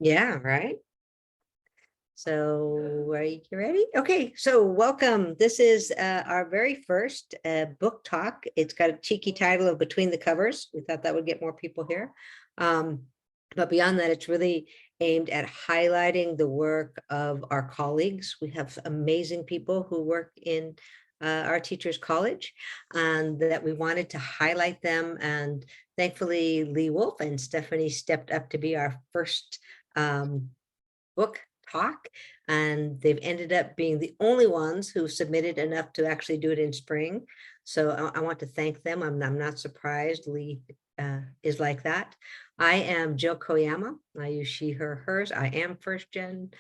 Yeah, right. So are you ready? Okay, so welcome. This is our very first book talk. It's got a cheeky title of Between the Covers. We thought that would get more people here. But beyond that, it's really aimed at highlighting the work of our colleagues. We have amazing people who work in our teachers' college, and that we wanted to highlight them. And thankfully, Lee Wolf and Stephanie stepped up to be our first book talk, and they've ended up being the only ones who submitted enough to actually do it in spring. So I want to thank them. I'm not surprised Lee is like that. I am Jill Koyama. I use she, her, hers. I am first gen.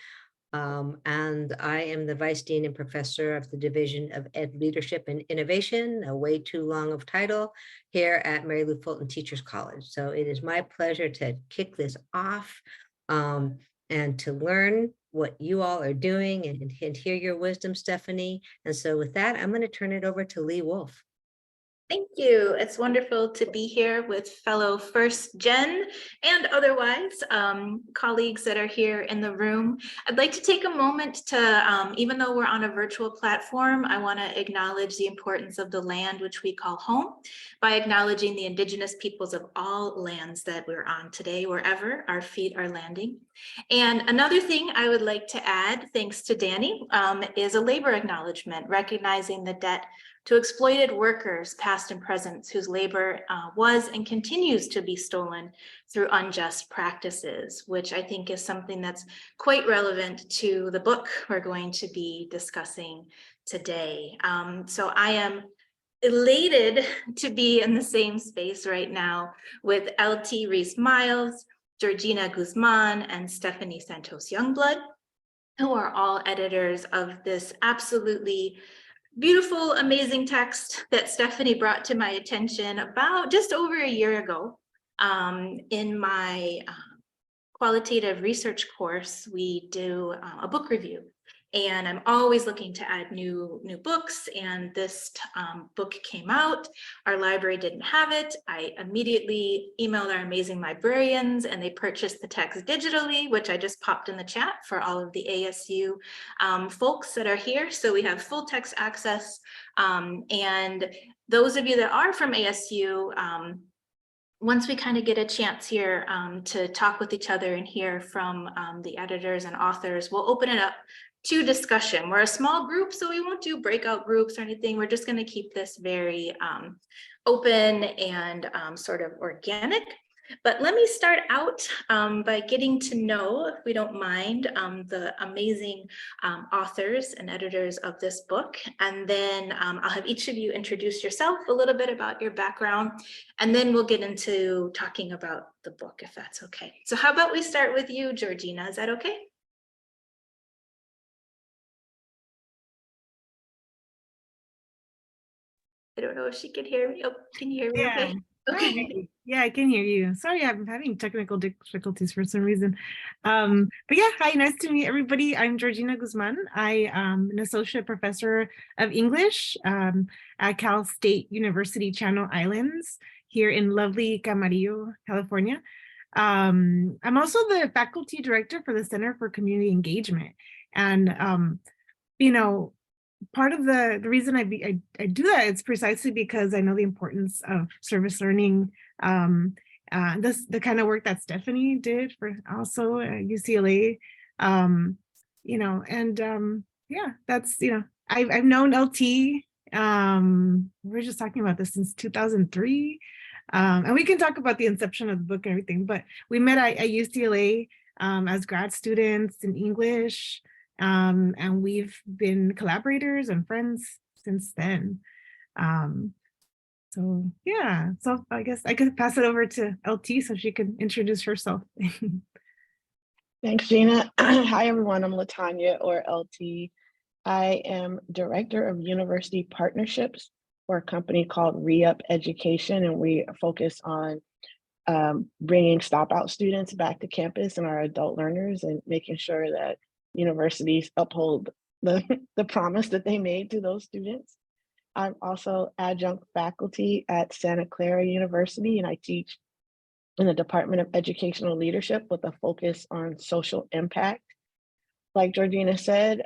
And I am the Vice Dean and Professor of the Division of Ed Leadership and Innovation, a way too long of title, here at Mary Lou Fulton Teachers College. So it is my pleasure to kick this off and to learn what you all are doing and hear your wisdom, Stephanie. And so with that, I'm going to turn it over to Lee Wolf. Thank you. It's wonderful to be here with fellow first gen and otherwise colleagues that are here in the room. I'd like to take a moment to, even though we're on a virtual platform, I want to acknowledge the importance of the land which we call home by acknowledging the indigenous peoples of all lands that we're on today, wherever our feet are landing. And another thing I would like to add, thanks to Danny, is a labor acknowledgement, recognizing the debt to exploited workers, past and present, whose labor was and continues to be stolen through unjust practices, which I think is something that's quite relevant to the book we're going to be discussing today. So I am elated to be in the same space right now with LT Reese-Miles, Georgina Guzman, and Stephanie Santos Youngblood, who are all editors of this absolutely beautiful, amazing text that Stephanie brought to my attention about just over a year ago. In my qualitative research course, we do a book review, and I'm always looking to add new books, and this book came out. Our library didn't have it. I immediately emailed our amazing librarians, and they purchased the text digitally, which I just popped in the chat for all of the ASU folks that are here. So we have full text access, and those of you that are from ASU, once we kind of get a chance here to talk with each other and hear from the editors and authors, we'll open it up to discussion. We're a small group, so we won't do breakout groups or anything. We're just going to keep this very open and sort of organic. But let me start out by getting to know, if we don't mind, the amazing authors and editors of this book. And then I'll have each of you introduce yourself, a little bit about your background, and then we'll get into talking about the book, if that's okay. So how about we start with you, Georgina? Is that okay? I don't know if she can hear me. Oh, can you hear me okay? Okay. Yeah, I can hear you. Sorry, I'm having technical difficulties for some reason. But yeah, hi, nice to meet everybody. I'm Georgina Guzman. I am an associate professor of English at Cal State University Channel Islands here in lovely Camarillo, California. I'm also the faculty director for the Center for Community Engagement. And, you know, part of the reason I do that is precisely because I know the importance of service learning. The kind of work that Stephanie did for also UCLA, you know, and yeah, that's, you know, I've known LT. We were just talking about this since 2003. And we can talk about the inception of the book and everything, but we met at UCLA as grad students in English. And we've been collaborators and friends since then. So yeah, so I guess I could pass it over to LT so she can introduce herself. Thanks, Gina. Hi, everyone. I'm Latanya, or LT. I am Director of University Partnerships for a company called Re-Up Education, and we focus on bringing stop-out students back to campus and our adult learners and making sure that universities uphold the promise that they made to those students. I'm also adjunct faculty at Santa Clara University, and I teach in the Department of Educational Leadership with a focus on social impact. Like Georgina said,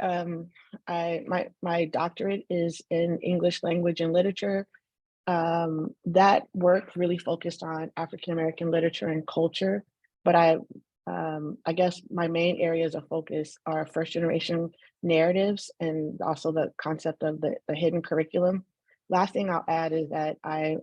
my doctorate is in English language and literature. That work really focused on African American literature and culture, but I guess my main areas of focus are first generation narratives and also the concept of the hidden curriculum. Last thing I'll add is that I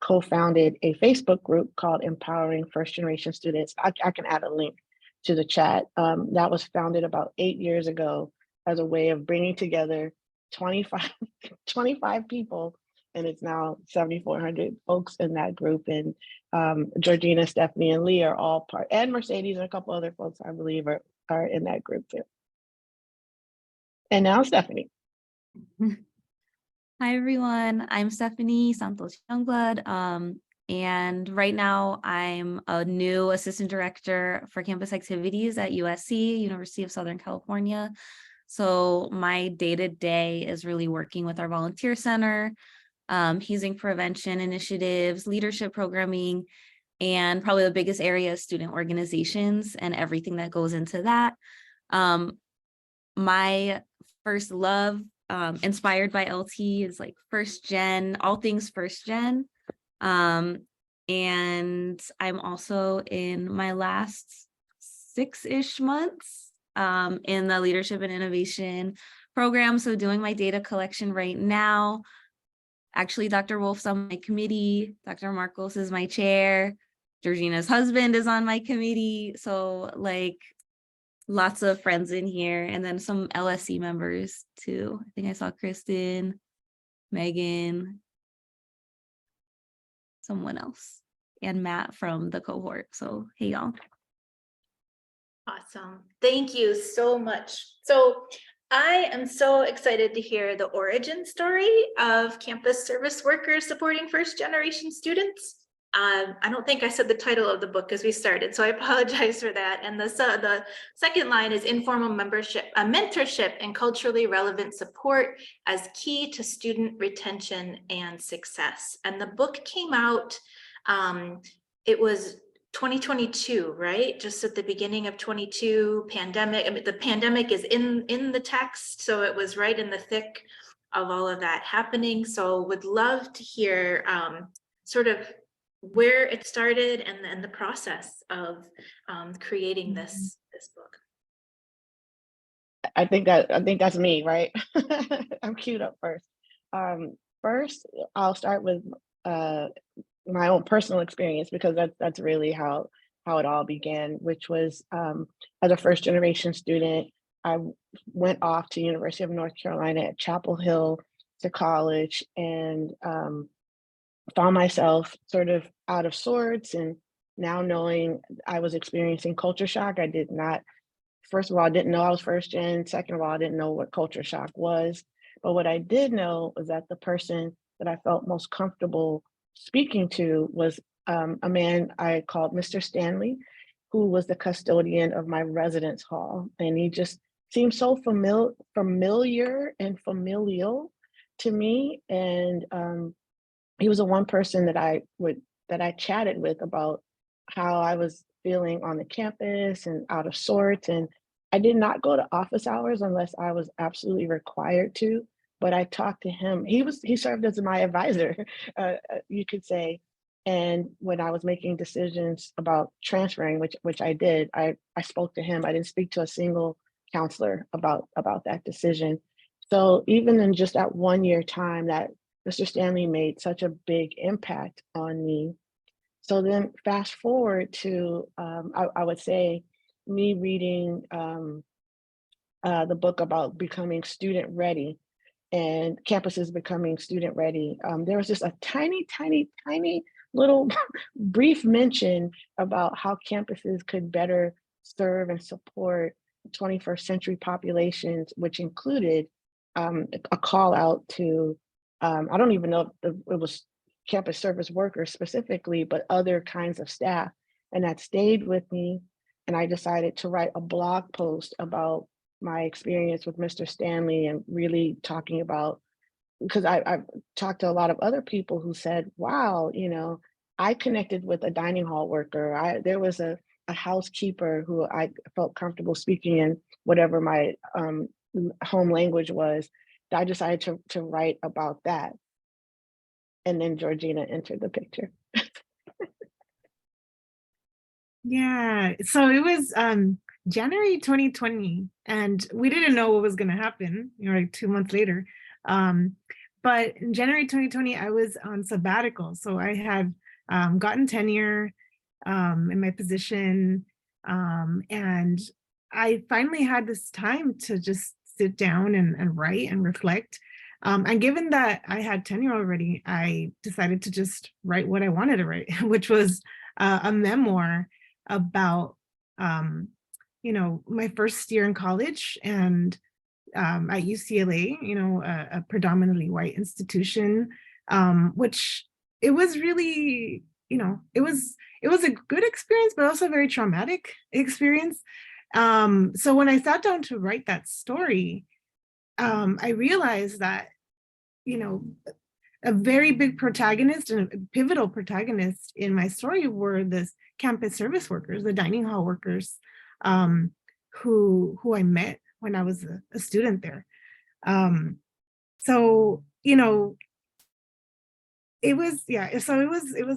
co-founded a Facebook group called Empowering First Generation Students. I can add a link to the chat. That was founded about 8 years ago as a way of bringing together 25, 25 people, and it's now 7,400 folks in that group. And Georgina, Stephanie, and Lee are all part, and Mercedes and a couple other folks I believe are in that group too. And now Stephanie. Hi, everyone. I'm Stephanie Santos Youngblood. And right now I'm a new assistant director for campus activities at USC, University of Southern California. So my day-to-day is really working with our volunteer center, hazing prevention initiatives, leadership programming, and probably the biggest area is student organizations and everything that goes into that. My first love, inspired by LT, is like first gen, all things first gen. And I'm also in my last 6-ish months in the leadership and innovation program. So doing my data collection right now. Actually, Dr. Wolf's on my committee. Dr. Marcos is my chair. Georgina's husband is on my committee. So like lots of friends in here, and then some LSC members too. I think I saw Kristen, Megan, someone else, and Matt from the cohort. So hey, y'all. Awesome. Thank you so much. So I am so excited to hear the origin story of campus service workers supporting first generation students. I don't think I said the title of the book as we started, so I apologize for that. And the second line is informal membership, mentorship and culturally relevant support as key to student retention and success. And the book came out, it was 2022, right? Just at the beginning of 22, pandemic. I mean, the pandemic is in the text, so it was right in the thick of all of that happening. So would love to hear sort of where it started and the process of creating this book. I think that's me, right? I'm queued up first. First, I'll start with my own personal experience, because that's really how it all began, which was as a first generation student. I went off to University of North Carolina at Chapel Hill to college, and found myself sort of out of sorts. And now knowing I was experiencing culture shock, I did not, first of all, I didn't know I was first gen. Second of all, I didn't know what culture shock was. But what I did know was that the person that I felt most comfortable speaking to was a man I called Mr. Stanley, who was the custodian of my residence hall. And he just seemed so familiar and familial to me. And he was the one person that I chatted with about how I was feeling on the campus and out of sorts. And I did not go to office hours unless I was absolutely required to, but I talked to him. He served as my advisor, you could say. And when I was making decisions about transferring, which I did, I spoke to him. I didn't speak to a single counselor about that decision. So even in just that 1 year time, that Mr. Stanley made such a big impact on me. So then fast forward to, I would say, me reading the book about becoming student ready and campuses becoming student ready. There was just a tiny, tiny, tiny little brief mention about how campuses could better serve and support 21st century populations, which included a call out to, I don't even know if it was campus service workers specifically, but other kinds of staff. And that stayed with me. And I decided to write a blog post about my experience with Mr. Stanley, and really talking about, because I've talked to a lot of other people who said, wow, I connected with a dining hall worker. There was a housekeeper who I felt comfortable speaking in whatever my home language was. I decided to write about that. And then Georgina entered the picture. Yeah, so it was January 2020, and we didn't know what was going to happen, like 2 months later. But in January 2020, I was on sabbatical, so I had gotten tenure in my position, and I finally had this time to just sit down and write and reflect. And given that I had tenure already, I decided to just write what I wanted to write, which was a memoir about my first year in college and at UCLA, a predominantly white institution, which it was really, it was a good experience, but also a very traumatic experience. So when I sat down to write that story, I realized that, a very big protagonist and a pivotal protagonist in my story were the campus service workers, the dining hall workers, who I met when I was a student there. So it was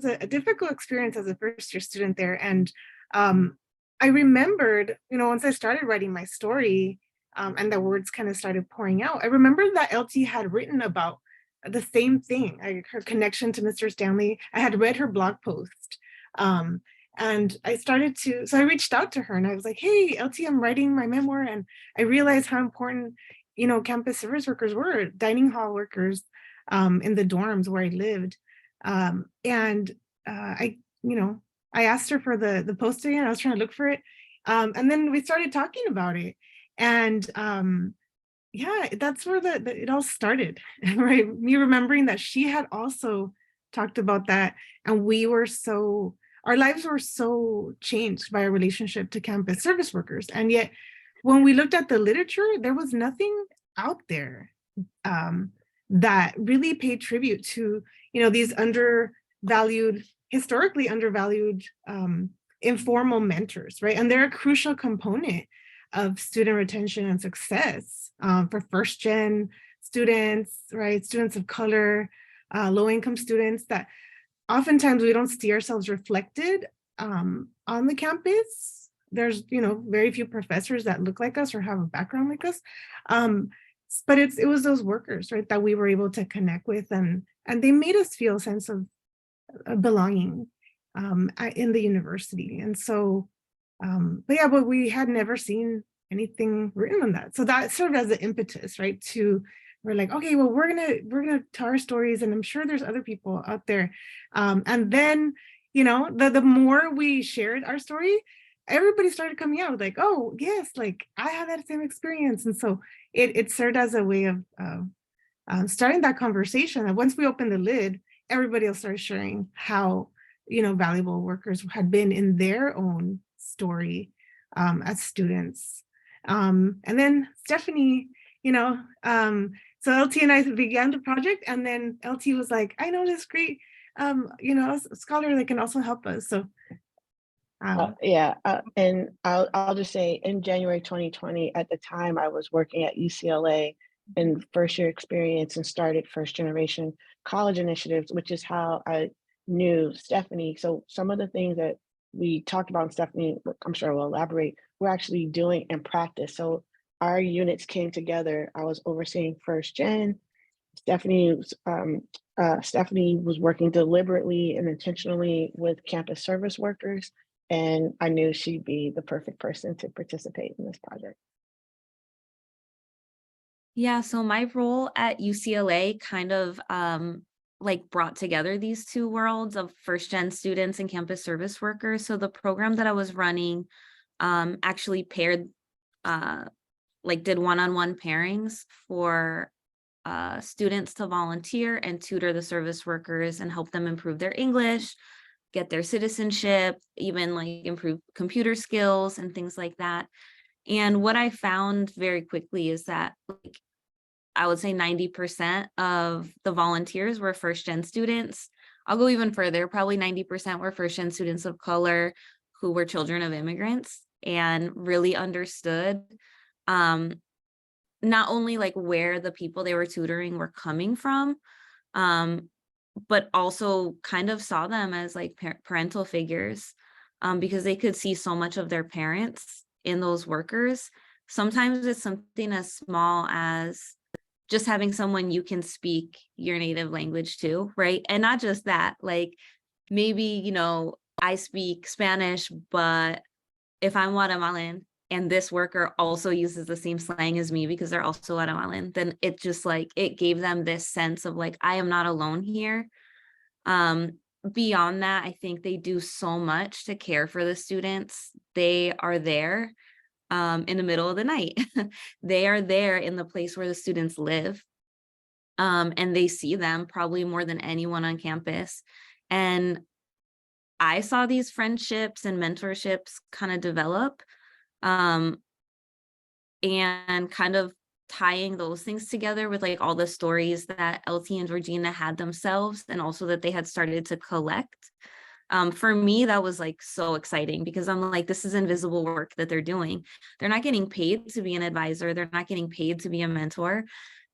a difficult experience as a first year student there, and I remembered, once I started writing my story, and the words kind of started pouring out, I remembered that LT had written about the same thing, her connection to Mr. Stanley. I had read her blog post, and so I reached out to her and I was like, hey, LT, I'm writing my memoir, and I realized how important, campus service workers were, dining hall workers, in the dorms where I lived. I asked her for the posting, and I was trying to look for it. And then we started talking about it. And yeah, that's where it all started, right? Me remembering that she had also talked about that, and our lives were so changed by our relationship to campus service workers. And yet, when we looked at the literature, there was nothing out there that really paid tribute to, these historically undervalued informal mentors, right? And they're a crucial component of student retention and success for first gen students, right? Students of color, low-income students, that oftentimes we don't see ourselves reflected on the campus. There's, very few professors that look like us or have a background like us. But it was those workers, right, that we were able to connect with, and they made us feel a sense of belonging in the university. And so, but we had never seen anything written on that. So that served as an impetus, right? We're like, okay, well, we're gonna tell our stories, and I'm sure there's other people out there. And then, the more we shared our story, everybody started coming out like, oh yes, like I had that same experience. And so it served as a way of starting that conversation. And once we opened the lid, everybody else started sharing how, valuable workers had been in their own story as students. And then Stephanie, so LT and I began the project, and then LT was like, I know this great, a scholar that can also help us. So and I'll just say, in January 2020, at the time I was working at UCLA in first year experience and started first generation college initiatives, which is how I knew Stephanie. So some of the things that we talked about, and Stephanie, I'm sure will elaborate, we're actually doing in practice. So our units came together. I was overseeing first gen. Stephanie was working deliberately and intentionally with campus service workers, and I knew she'd be the perfect person to participate in this project. Yeah, so my role at UCLA kind of brought together these two worlds of first gen students and campus service workers. So the program that I was running actually paired did one-on-one pairings for students to volunteer and tutor the service workers and help them improve their English, get their citizenship, even improve computer skills and things like that. And what I found very quickly is that I would say 90% of the volunteers were first gen students. I'll go even further, probably 90% were first-gen students of color who were children of immigrants and really understood not only like where the people they were tutoring were coming from, but also kind of saw them as like parental figures, because they could see so much of their parents in those workers. Sometimes it's something as small as just having someone you can speak your native language to, right? And not just that, like maybe, you know, I speak Spanish, but if I'm Guatemalan and this worker also uses the same slang as me because they're also Guatemalan, then it just like, it gave them this sense of like, I am not alone here. Beyond that, I think they do so much to care for the students. They are there in the middle of the night. They are there in the place where the students live. And they see them probably more than anyone on campus. And I saw these friendships and mentorships kind of develop, and kind of tying those things together with like all the stories that LT and Georgina had themselves, and also that they had started to collect. For me, that was like so exciting because I'm like, this is invisible work that they're doing. They're not getting paid to be an advisor. They're not getting paid to be a mentor.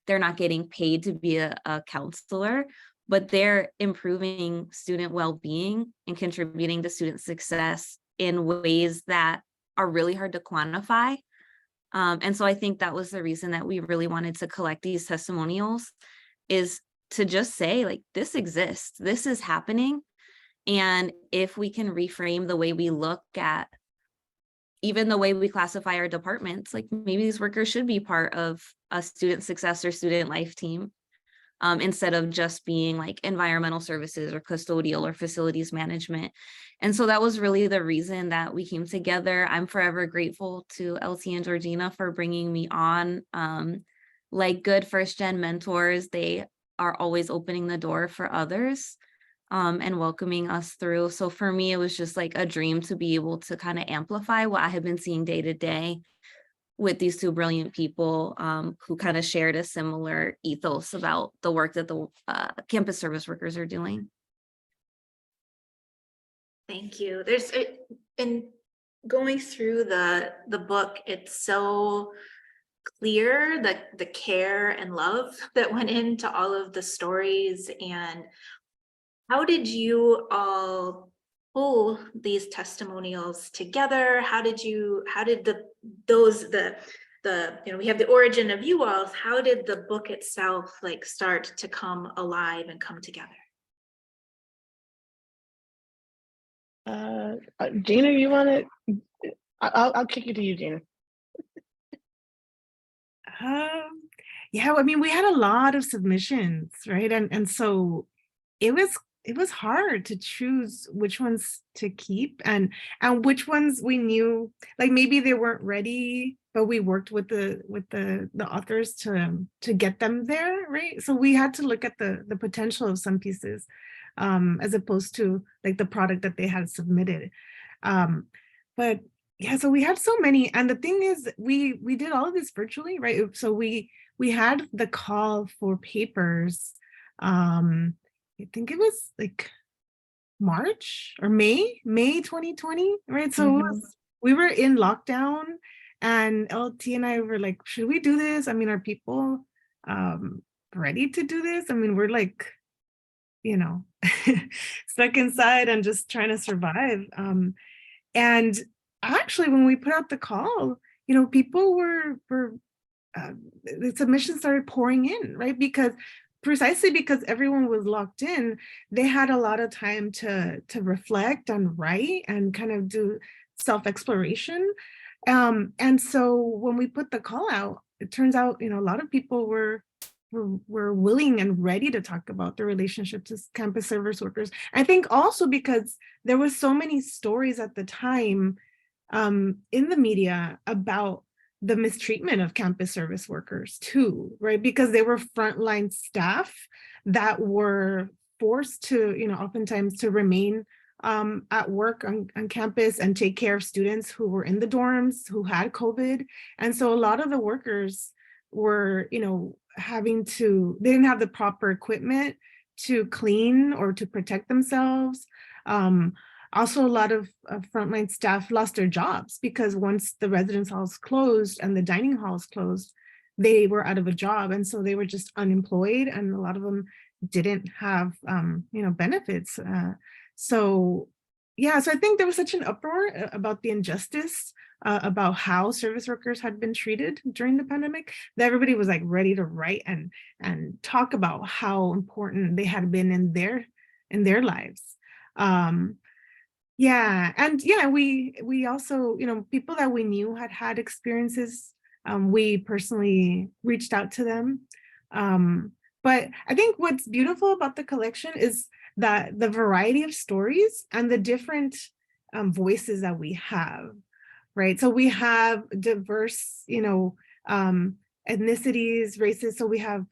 They're not getting paid to be a counselor, but they're improving student well-being and contributing to student success in ways that are really hard to quantify. And so I think that was the reason that we really wanted to collect these testimonials, is to just say like, this exists, this is happening. And if we can reframe the way we look at even the way we classify our departments, like maybe these workers should be part of a student success or student life team, instead of just being like environmental services or custodial or facilities management. And so that was really the reason that we came together. I'm forever grateful to LT and Georgina for bringing me on. Like good first-gen mentors, they are always opening the door for others, and welcoming us through. So for me, it was just like a dream to be able to kind of amplify what I had been seeing day to day with these two brilliant people, who kind of shared a similar ethos about the work that the campus service workers are doing. Thank you. There's in going through the book, it's so clear that the care and love that went into all of the stories. And how did you all pull these testimonials together? How did you we have the origin of you all. How did the book itself like start to come alive and come together? Gina, you want to? I'll kick it to you, Gina. Yeah, I mean, we had a lot of submissions, right? And so it was hard to choose which ones to keep and which ones we knew like maybe they weren't ready, but we worked with the authors to get them there, right? So we had to look at the potential of some pieces, as opposed to like the product that they had submitted. But yeah, so we had so many, and the thing is, we did all of this virtually, right? So we had the call for papers. I think it was like March or May 2020, right? So we were in lockdown, and LT and I were like, should we do this? I mean, are people ready to do this? I mean, we're like, you know, stuck inside and just trying to survive. And actually, when we put out the call, you know, people were the submissions started pouring in, right? Precisely because everyone was locked in, they had a lot of time to reflect and write and kind of do self-exploration. And so when we put the call out, it turns out, you know, a lot of people were willing and ready to talk about their relationships as campus service workers. I think also because there was so many stories at the time in the media about the mistreatment of campus service workers too, right? Because they were frontline staff that were forced to, you know, oftentimes to remain at work on campus and take care of students who were in the dorms, who had COVID. And so a lot of the workers were, you know, they didn't have the proper equipment to clean or to protect themselves. Also, a lot of frontline staff lost their jobs because once the residence halls closed and the dining halls closed, they were out of a job. And so they were just unemployed, and a lot of them didn't have, benefits. So I think there was such an uproar about the injustice, about how service workers had been treated during the pandemic, that everybody was like ready to write and talk about how important they had been in their lives. We also, people that we knew had experiences, we personally reached out to them. But I think what's beautiful about the collection is that the variety of stories and the different voices that we have, right? So we have diverse, ethnicities, races. So we have,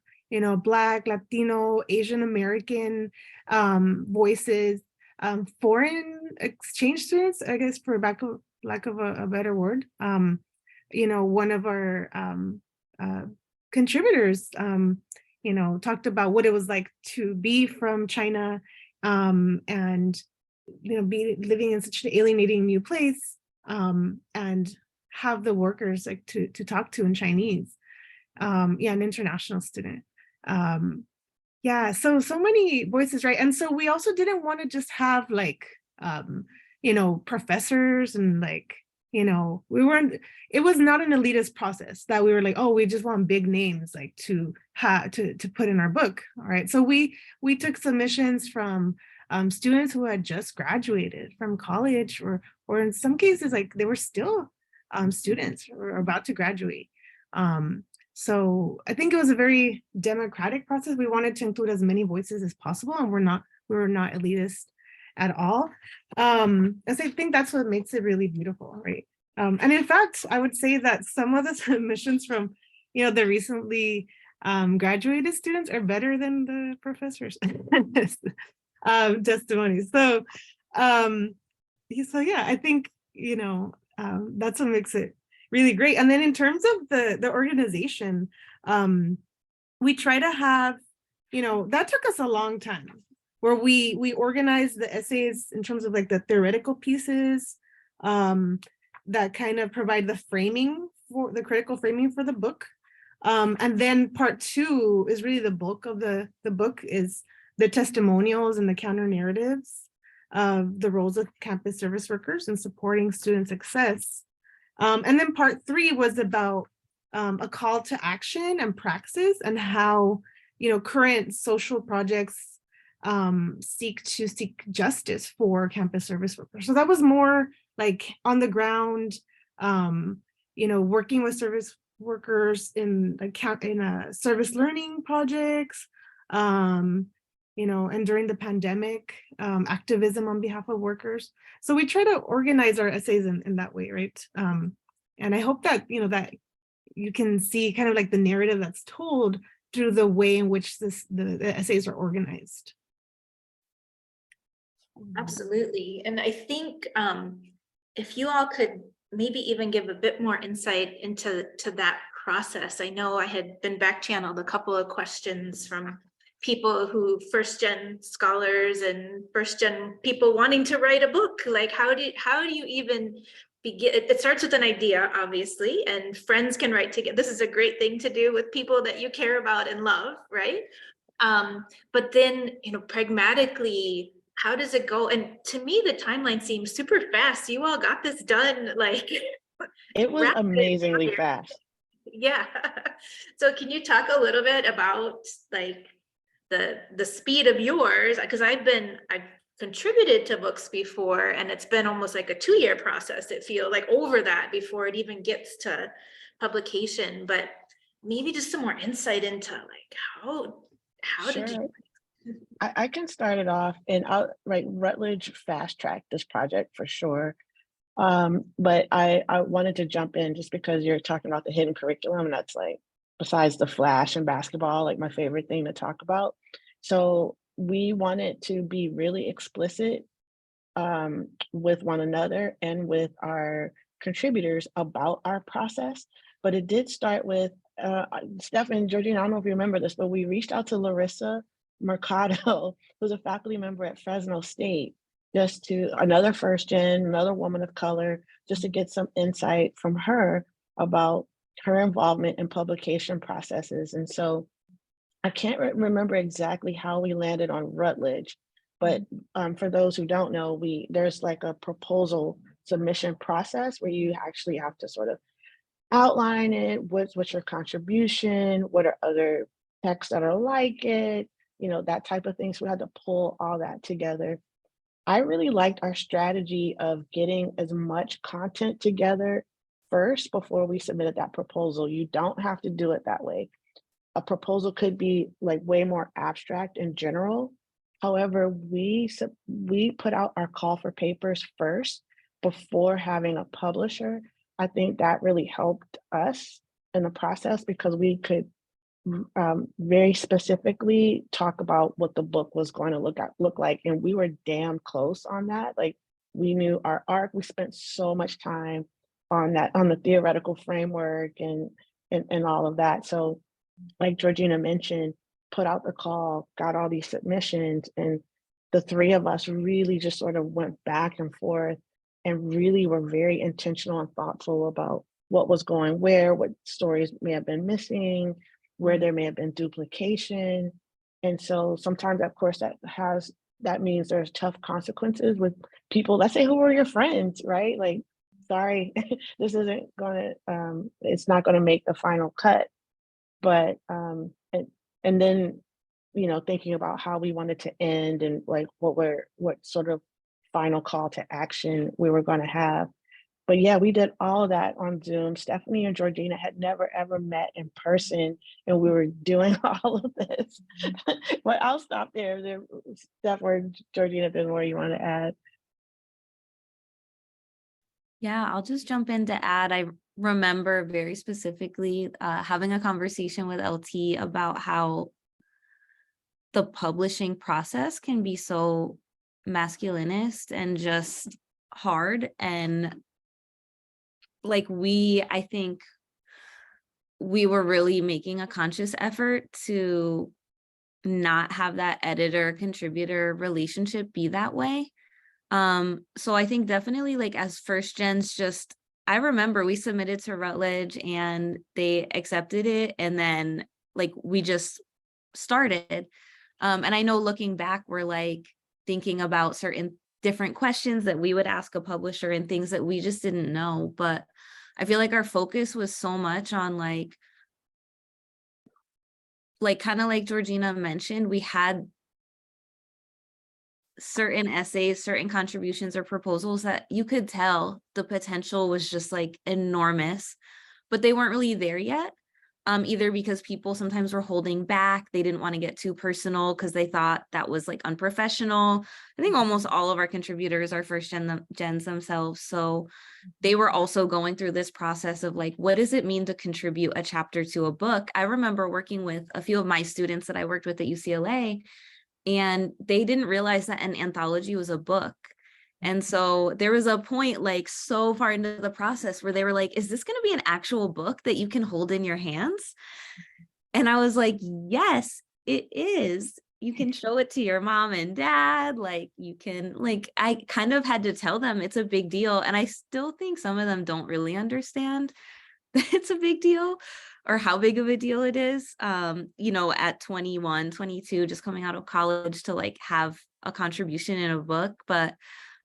Black, Latino, Asian American voices, foreign exchange students, I guess, for lack of a better word. One of our contributors, talked about what it was like to be from China, and be living in such an alienating new place, and have the workers like to talk to in Chinese. An international student. So many voices, right? And so we also didn't want to just have like professors and it was not an elitist process that we were like, oh, we just want big names like to put in our book. All right. So we took submissions from students who had just graduated from college, or in some cases, like they were still students or about to graduate. So I think it was a very democratic process. We wanted to include as many voices as possible, and we were not elitist at all. As I think that's what makes it really beautiful, right? And in fact, I would say that some of the submissions from, the recently graduated students are better than the professors' testimonies. So I think, that's what makes it really great. And then in terms of the organization, we try to have, that took us a long time, where we organized the essays in terms of like the theoretical pieces that kind of provide the framing for the critical framing for the book. And then part 2 is really the bulk of the book, is the testimonials and the counter narratives of the roles of campus service workers in supporting student success. And then part 3 was about a call to action and praxis, and how, current social projects seek justice for campus service workers. So that was more like on the ground, working with service workers in service learning projects, and during the pandemic, activism on behalf of workers. So we try to organize our essays in that way, right? And I hope that, that you can see kind of like the narrative that's told through the way in which the essays are organized. Absolutely. And I think if you all could maybe even give a bit more insight into that process. I know I had been back channeled a couple of questions from people who first-gen scholars and first-gen people wanting to write a book. Like, how do you even begin? It starts with an idea, obviously, and friends can write together. This is a great thing to do with people that you care about and love, right? But then, pragmatically, how does it go? And to me, the timeline seems super fast. You all got this done, like it was amazingly fast. Yeah. So can you talk a little bit about like the speed of yours? Because I've contributed to books before, and it's been almost like a 2-year process. It feels like over that before it even gets to publication. But maybe just some more insight into like how did you? I can start it off, and Routledge fast tracked this project for sure. But I wanted to jump in just because you're talking about the hidden curriculum, and that's like, besides the Flash and basketball, like my favorite thing to talk about. So we wanted to be really explicit with one another and with our contributors about our process. But it did start with Steph and Georgina, I don't know if you remember this, but we reached out to Larissa Mercado, who's a faculty member at Fresno State, just to another first gen, another woman of color, just to get some insight from her about her involvement in publication processes. And so I can't remember exactly how we landed on Rutledge, but for those who don't know, there's like a proposal submission process where you actually have to sort of outline it. What's your contribution? What are other texts that are like it? You know, that type of thing. So we had to pull all that together. I really liked our strategy of getting as much content together first before we submitted that proposal. You don't have to do it that way. A proposal could be like way more abstract in general. However, we put out our call for papers first before having a publisher. I think that really helped us in the process because we could very specifically talk about what the book was going to look like, and we were damn close on that. Like we knew our arc. We spent so much time on that, on the theoretical framework and all of that. So like Georgina mentioned, put out the call, got all these submissions, and the three of us really just sort of went back and forth and really were very intentional and thoughtful about what was going where, what stories may have been missing, where there may have been duplication. And so sometimes, of course, that means there's tough consequences with people, let's say, who are your friends, right? Like, sorry, this isn't gonna, it's not gonna make the final cut. But and then, you know, thinking about how we wanted to end and like what sort of final call to action we were going to have. But yeah, we did all of that on Zoom. Stephanie and Georgina had never ever met in person, and we were doing all of this. But I'll stop there. Steph or Georgina, if there's more you want to add. Yeah, I'll just jump in to add. I remember very specifically having a conversation with LT about how the publishing process can be so masculinist and just hard. And like I think we were really making a conscious effort to not have that editor contributor relationship be that way. So I think definitely like as first gens, I remember we submitted to Rutledge and they accepted it, and then like we just started. And I know looking back, we're like thinking about certain different questions that we would ask a publisher and things that we just didn't know. But I feel like our focus was so much on like kind of like Georgina mentioned, we had certain essays, certain contributions or proposals that you could tell the potential was just like enormous, but they weren't really there yet. Either because people sometimes were holding back, they didn't want to get too personal because they thought that was like unprofessional. I think almost all of our contributors are first gens themselves. So they were also going through this process of like, what does it mean to contribute a chapter to a book? I remember working with a few of my students that I worked with at UCLA, and they didn't realize that an anthology was a book. And so there was a point like so far into the process where they were like, is this going to be an actual book that you can hold in your hands? And I was like, yes, it is. You can show it to your mom and dad. Like you can, like, I kind of had to tell them it's a big deal. And I still think some of them don't really understand that it's a big deal or how big of a deal it is. You know, at 21, 22, just coming out of college to like have a contribution in a book. But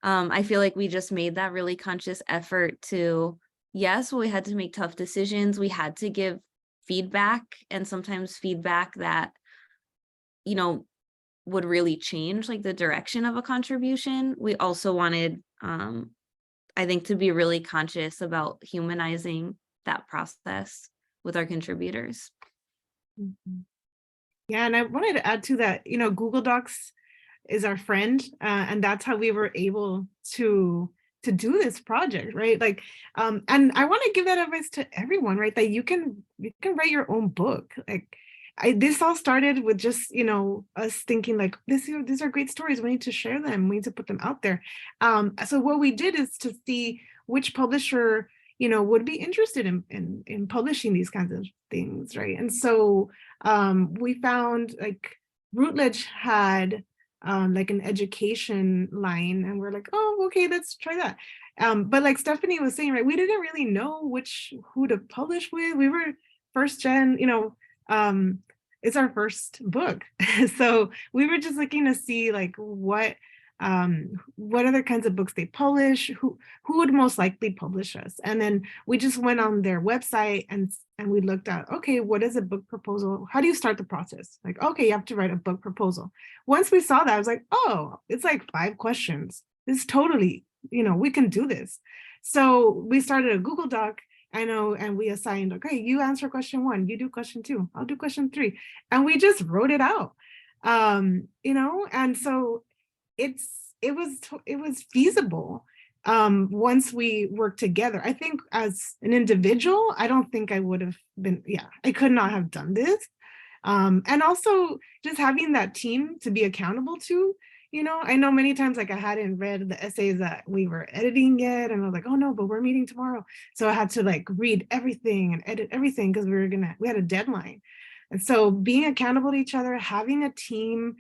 I feel like we just made that really conscious effort to, yes, we had to make tough decisions. We had to give feedback, and sometimes feedback that, you know, would really change like the direction of a contribution. We also wanted, I think, to be really conscious about humanizing that process with our contributors. Mhm. Yeah, and I wanted to add to that, you know, Google Docs is our friend, and that's how we were able to do this project, right? Like, and I want to give that advice to everyone, right? That you can write your own book. Like, this all started with just, you know, us thinking like, these are great stories. We need to share them. We need to put them out there. So what we did is to see which publisher, you know, would be interested in publishing these kinds of things, right? And so we found like Routledge had like an education line, and we're like, oh, okay, let's try that. But like Stephanie was saying, right, we didn't really know who to publish with. We were first gen, it's our first book. So we were just looking to see like what other kinds of books they publish, who would most likely publish us. And then we just went on their website and we looked at, okay, what is a book proposal? How do you start the process? Like, okay, you have to write a book proposal. Once we saw that, I was like, oh, it's like 5 questions. It's totally, we can do this. So we started a Google Doc, and we assigned, okay, you answer question 1, you do question 2, I'll do question 3. And we just wrote it out. And so it was feasible once we worked together. I think as an individual, I don't think I would have been, I could not have done this. And also just having that team to be accountable to, I know many times like I hadn't read the essays that we were editing yet, and I was like, oh no, but we're meeting tomorrow. So I had to like read everything and edit everything because we had a deadline. And so being accountable to each other, having a team,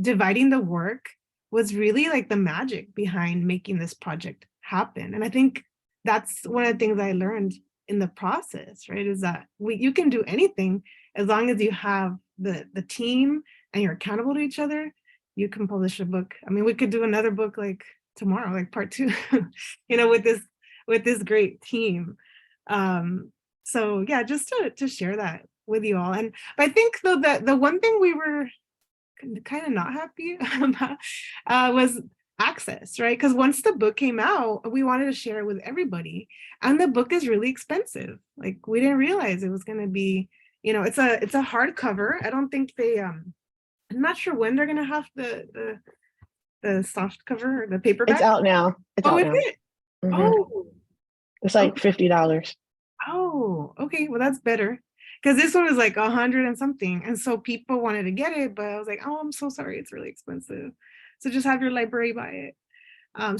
dividing the work was really like the magic behind making this project happen. And I think that's one of the things I learned in the process, right? Is that you can do anything as long as you have the team and you're accountable to each other, you can publish a book. I mean, we could do another book like tomorrow, like part 2, with this great team. So yeah, just to share that with you all. And but I think though that the one thing we were kind of not happy about was access, right? Because once the book came out, we wanted to share it with everybody, and the book is really expensive. Like we didn't realize it was going to be, it's a hardcover. I don't think they I'm not sure when they're going to have the soft cover, the paperback. It's out now. It's out now. It? Mhm. Oh, It's like okay. $50. Oh, okay. Well, that's better. Because this one was like 100 and something. And so people wanted to get it, but I was like, oh, I'm so sorry. It's really expensive. So just have your library buy it.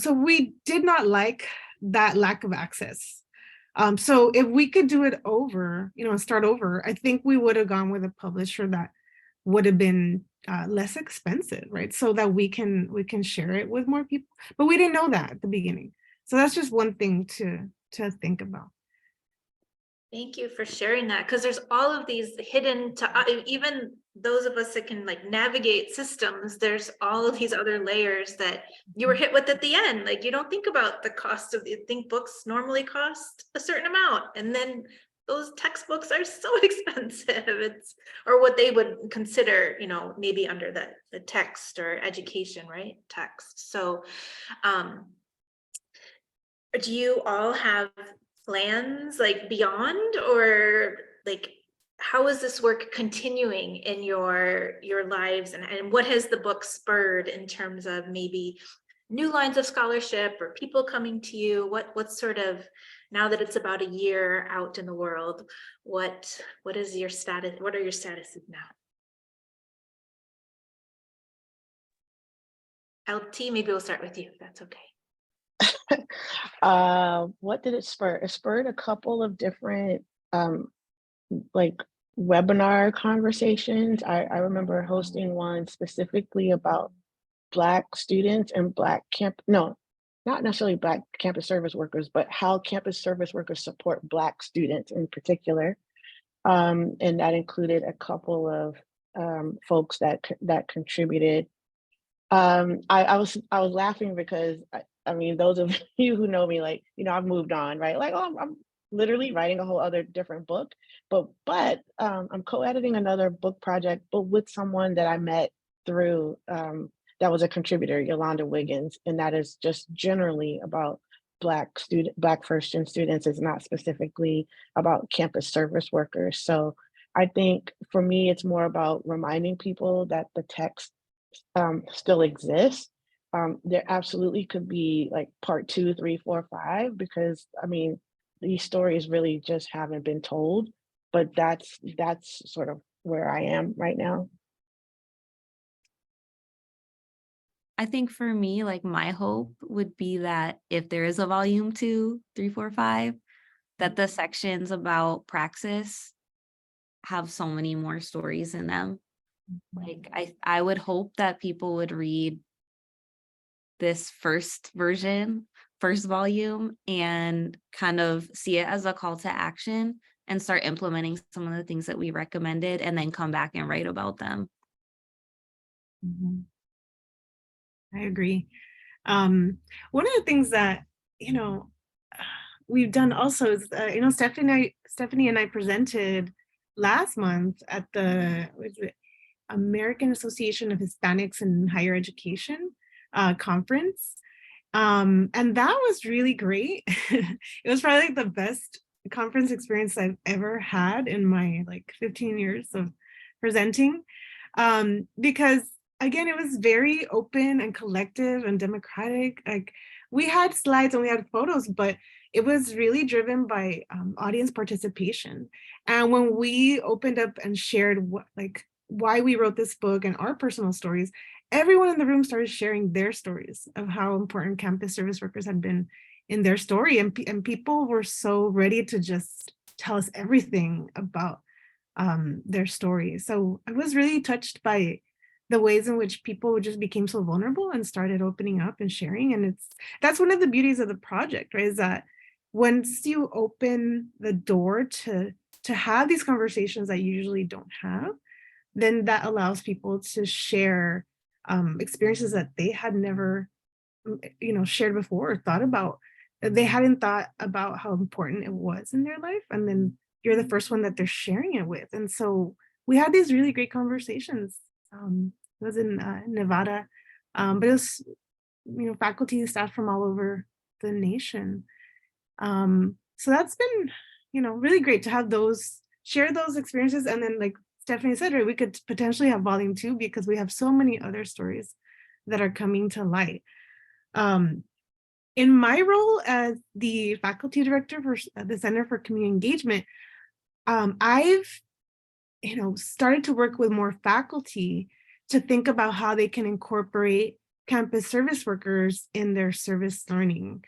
So we did not like that lack of access. So if we could do it over, and start over, I think we would have gone with a publisher that would have been less expensive, right? So that we can share it with more people. But we didn't know that at the beginning. So that's just one thing to think about. Thank you for sharing that, because there's all of these hidden even those of us that can like navigate systems, there's all of these other layers that you were hit with at the end. Like you don't think about the cost of, you think books normally cost a certain amount, and then those textbooks are so expensive. It's, or what they would consider, maybe under the text or education, right? Text. So do you all have plans like beyond, or like how is this work continuing in your lives, and what has the book spurred in terms of maybe new lines of scholarship or people coming to you? What's sort of, now that it's about a year out in the world, what is your status? What are your statuses now? LT, maybe we'll start with you, if that's okay. What did it spur? It spurred a couple of different like webinar conversations. I remember hosting one specifically about Black students and not necessarily Black campus service workers, but how campus service workers support Black students in particular. And that included a couple of folks that contributed. I was laughing because I mean, those of you who know me, like, I've moved on, right? Like, oh, I'm literally writing a whole other different book, but I'm co-editing another book project, but with someone that I met through that was a contributor, Yolanda Wiggins, and that is just generally about Black first-gen students. It's not specifically about campus service workers. So I think for me, it's more about reminding people that the text still exists. There absolutely could be like part 2, 3, 4, 5, because I mean, these stories really just haven't been told, but that's sort of where I am right now. I think for me, like my hope would be that if there is a volume 2, 3, 4, 5, that the sections about praxis have so many more stories in them. Like I would hope that people would read this first version, first volume, and kind of see it as a call to action and start implementing some of the things that we recommended and then come back and write about them. Mhm. I agree. One of the things that, you know, we've done also is, Stephanie and I presented last month at the what is it, American Association of Hispanics in Higher Education conference. And that was really great. It was probably like the best conference experience I've ever had in my like 15 years of presenting. Because again, it was very open and collective and democratic. Like we had slides and we had photos, but it was really driven by audience participation. And when we opened up and shared what, like, why we wrote this book and our personal stories, everyone in the room started sharing their stories of how important campus service workers had been in their story. And people were so ready to just tell us everything about their stories. So I was really touched by the ways in which people just became so vulnerable and started opening up and sharing. And that's one of the beauties of the project, right? Is that once you open the door to have these conversations that you usually don't have, then that allows people to share experiences that they had never, shared before or thought about. They hadn't thought about how important it was in their life, and then you're the first one that they're sharing it with. And so we had these really great conversations. It was in Nevada, but it was, faculty and staff from all over the nation. So that's been, really great to have share those experiences. And then like Stephanie said, right, we could potentially have volume 2 because we have so many other stories that are coming to light. In my role as the faculty director for the Center for Community Engagement, I've, started to work with more faculty to think about how they can incorporate campus service workers in their service learning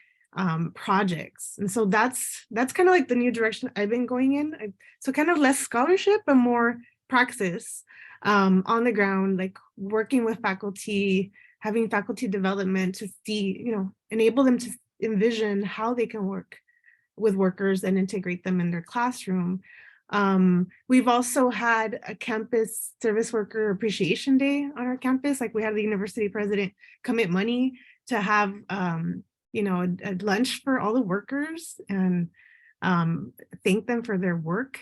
projects. And so that's kind of like the new direction I've been going in. So kind of less scholarship, but more praxis on the ground, like working with faculty, having faculty development to see, enable them to envision how they can work with workers and integrate them in their classroom. We've also had a campus service worker appreciation day on our campus. Like we had the university president commit money to have, a lunch for all the workers and thank them for their work.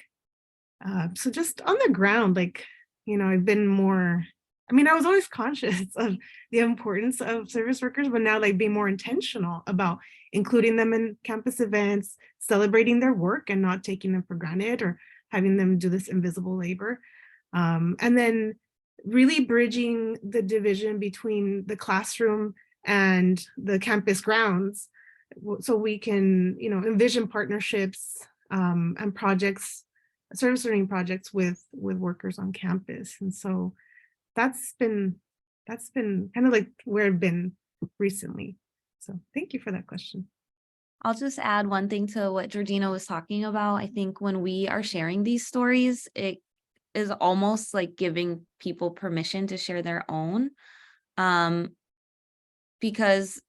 So just on the ground, like, I've been more, I was always conscious of the importance of service workers, but now like being more intentional about including them in campus events, celebrating their work and not taking them for granted or having them do this invisible labor. And then really bridging the division between the classroom and the campus grounds so we can, envision partnerships and projects, service learning projects with workers on campus. And so that's been kind of like where I've been recently. So thank you for that question. I'll just add one thing to what Georgina was talking about. I think when we are sharing these stories, it is almost like giving people permission to share their own. Because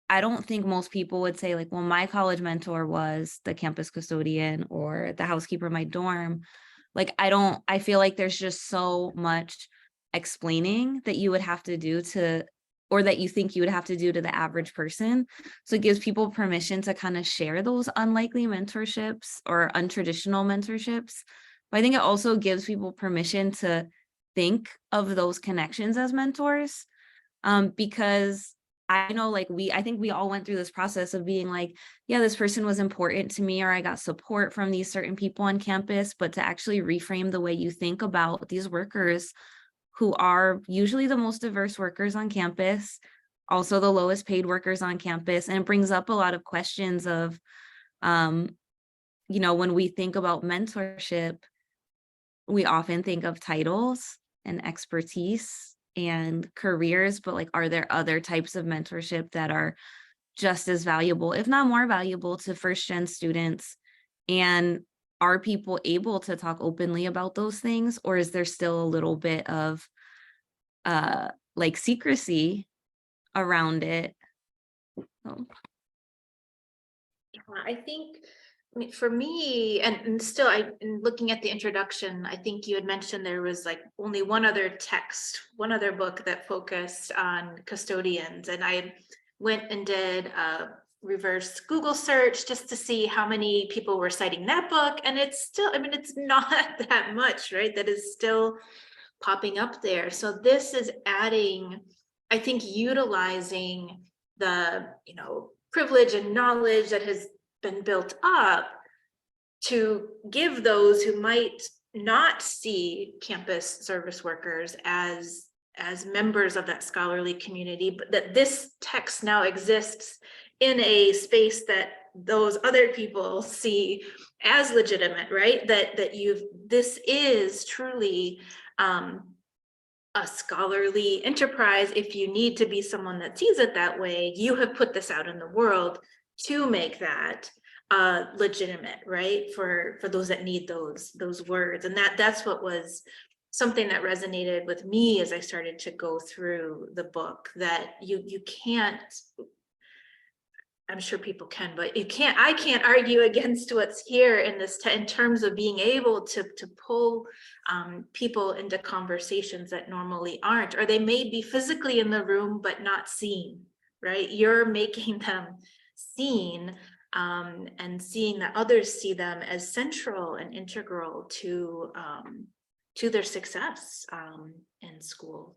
I don't think most people would say like, well, my college mentor was the campus custodian or the housekeeper in my dorm. Like, I feel like there's just so much explaining that you would have to do or that you think you would have to do to the average person. So it gives people permission to kind of share those unlikely mentorships or untraditional mentorships. But I think it also gives people permission to think of those connections as mentors. Because I know I think we all went through this process of being like, yeah, this person was important to me, or I got support from these certain people on campus, but to actually reframe the way you think about these workers who are usually the most diverse workers on campus, also the lowest paid workers on campus. And it brings up a lot of questions of, when we think about mentorship, we often think of titles and expertise and careers, but like, are there other types of mentorship that are just as valuable, if not more valuable, to first gen students? And are people able to talk openly about those things, or is there still a little bit of like secrecy around it? So, I think, I mean, for me, and still, in looking at the introduction, I think you had mentioned there was like only one other text, one other book that focused on custodians, and I went and did a reverse Google search just to see how many people were citing that book, and it's still, I mean, it's not that much, right? That is still popping up there. So this is adding, I think, utilizing the, you know, privilege and knowledge that has been built up to give those who might not see campus service workers as members of that scholarly community, but that this text now exists in a space that those other people see as legitimate, right? That this is truly a scholarly enterprise. If you need to be someone that sees it that way, you have put this out in the world to make that legitimate, right? For those that need those words. And that's what was something that resonated with me as I started to go through the book, that you can't, I'm sure people can, but I can't argue against what's here in this in terms of being able to pull people into conversations that normally aren't, or they may be physically in the room but not seen, right? You're making them seen, and seeing that others see them as central and integral to their success in schools.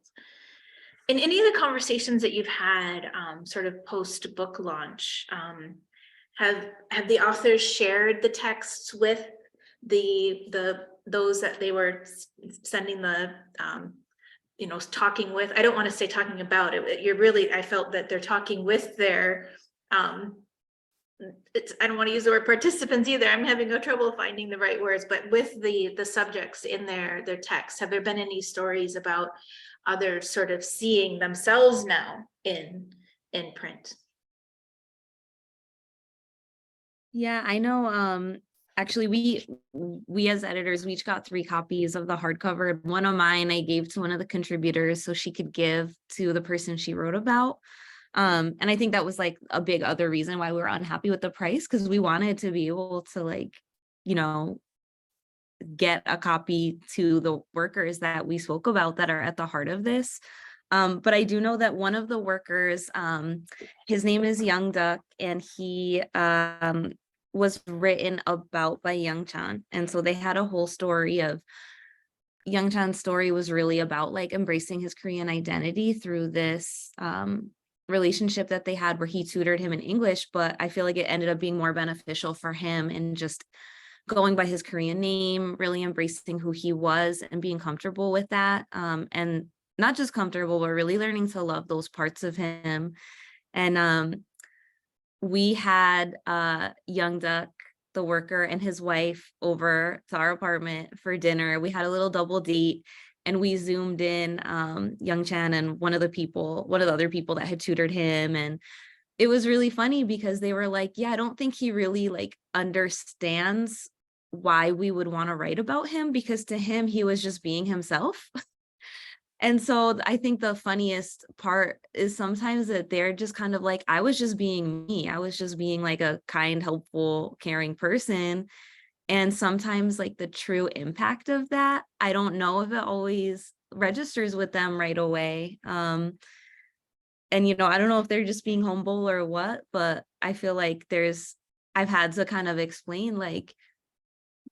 In any of the conversations that you've had sort of post book launch, have the authors shared the texts with those that they were sending the you know, talking with? I don't want to say talking about it. You're really, I felt that they're talking with their I don't want to use the word participants either. I'm having no trouble finding the right words, but with the subjects in their text. Have there been any stories about others sort of seeing themselves now in print? yeah, I know. Actually, we as editors, we each got 3 copies of the hardcover. One of mine I gave to one of the contributors so she could give to the person she wrote about. And I think that was like a big other reason why we were unhappy with the price, because we wanted to be able to, like, you know, get a copy to the workers that we spoke about that are at the heart of this. But I do know that one of the workers, his name is Young Duck, and he was written about by Young Chan. And so they had a whole story of Young Chan's story was really about like embracing his Korean identity through this relationship that they had where he tutored him in English, but I feel like it ended up being more beneficial for him and just going by his Korean name, really embracing who he was and being comfortable with that. And not just comfortable, but really learning to love those parts of him. And we had Young Duck, the worker, and his wife over to our apartment for dinner. We had a little double date, and we zoomed in Young Chan and one of the other people that had tutored him. And it was really funny because they were like, yeah, I don't think he really like understands why we would want to write about him, because to him, he was just being himself. And so I think the funniest part is sometimes that they're just kind of like, I was just being me. I was just being like a kind, helpful, caring person. And sometimes like the true impact of that, I don't know if it always registers with them right away. And, you know, I don't know if they're just being humble or what, but I feel like I've had to kind of explain, like,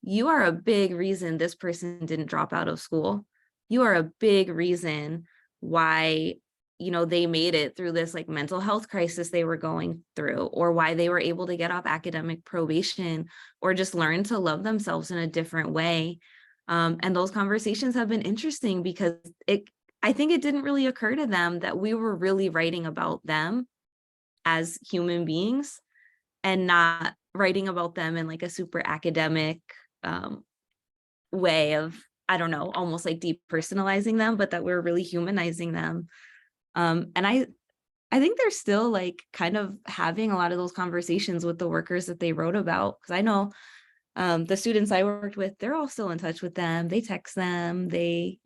you are a big reason this person didn't drop out of school. You are a big reason why, you know, they made it through this like mental health crisis they were going through, or why they were able to get off academic probation, or just learn to love themselves in a different way. And those conversations have been interesting because I think it didn't really occur to them that we were really writing about them as human beings and not writing about them in like a super academic way of, I don't know, almost like depersonalizing them, but that we're really humanizing them. And I think they're still like kind of having a lot of those conversations with the workers that they wrote about. Because I know The students I worked with, they're all still in touch with them. They text them, they,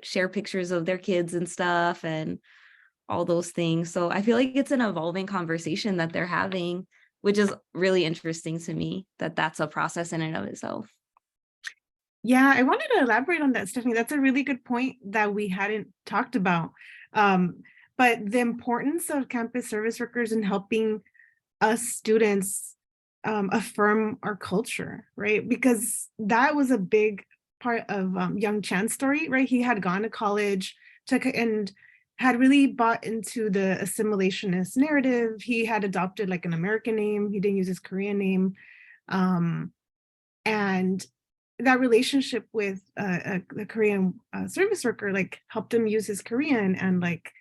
share pictures of their kids and stuff and all those things. So I feel like it's an evolving conversation that they're having, which is really interesting to me, that that's a process in and of itself. Yeah, I wanted to elaborate on that, Stephanie. That's a really good point that we hadn't talked about. But the importance of campus service workers in helping us students affirm our culture, right? Because that was a big part of Young Chan's story, right? He had gone to college and had really bought into the assimilationist narrative. He had adopted like an American name. He didn't use his Korean name. And that relationship with the Korean service worker like helped him use his Korean and like,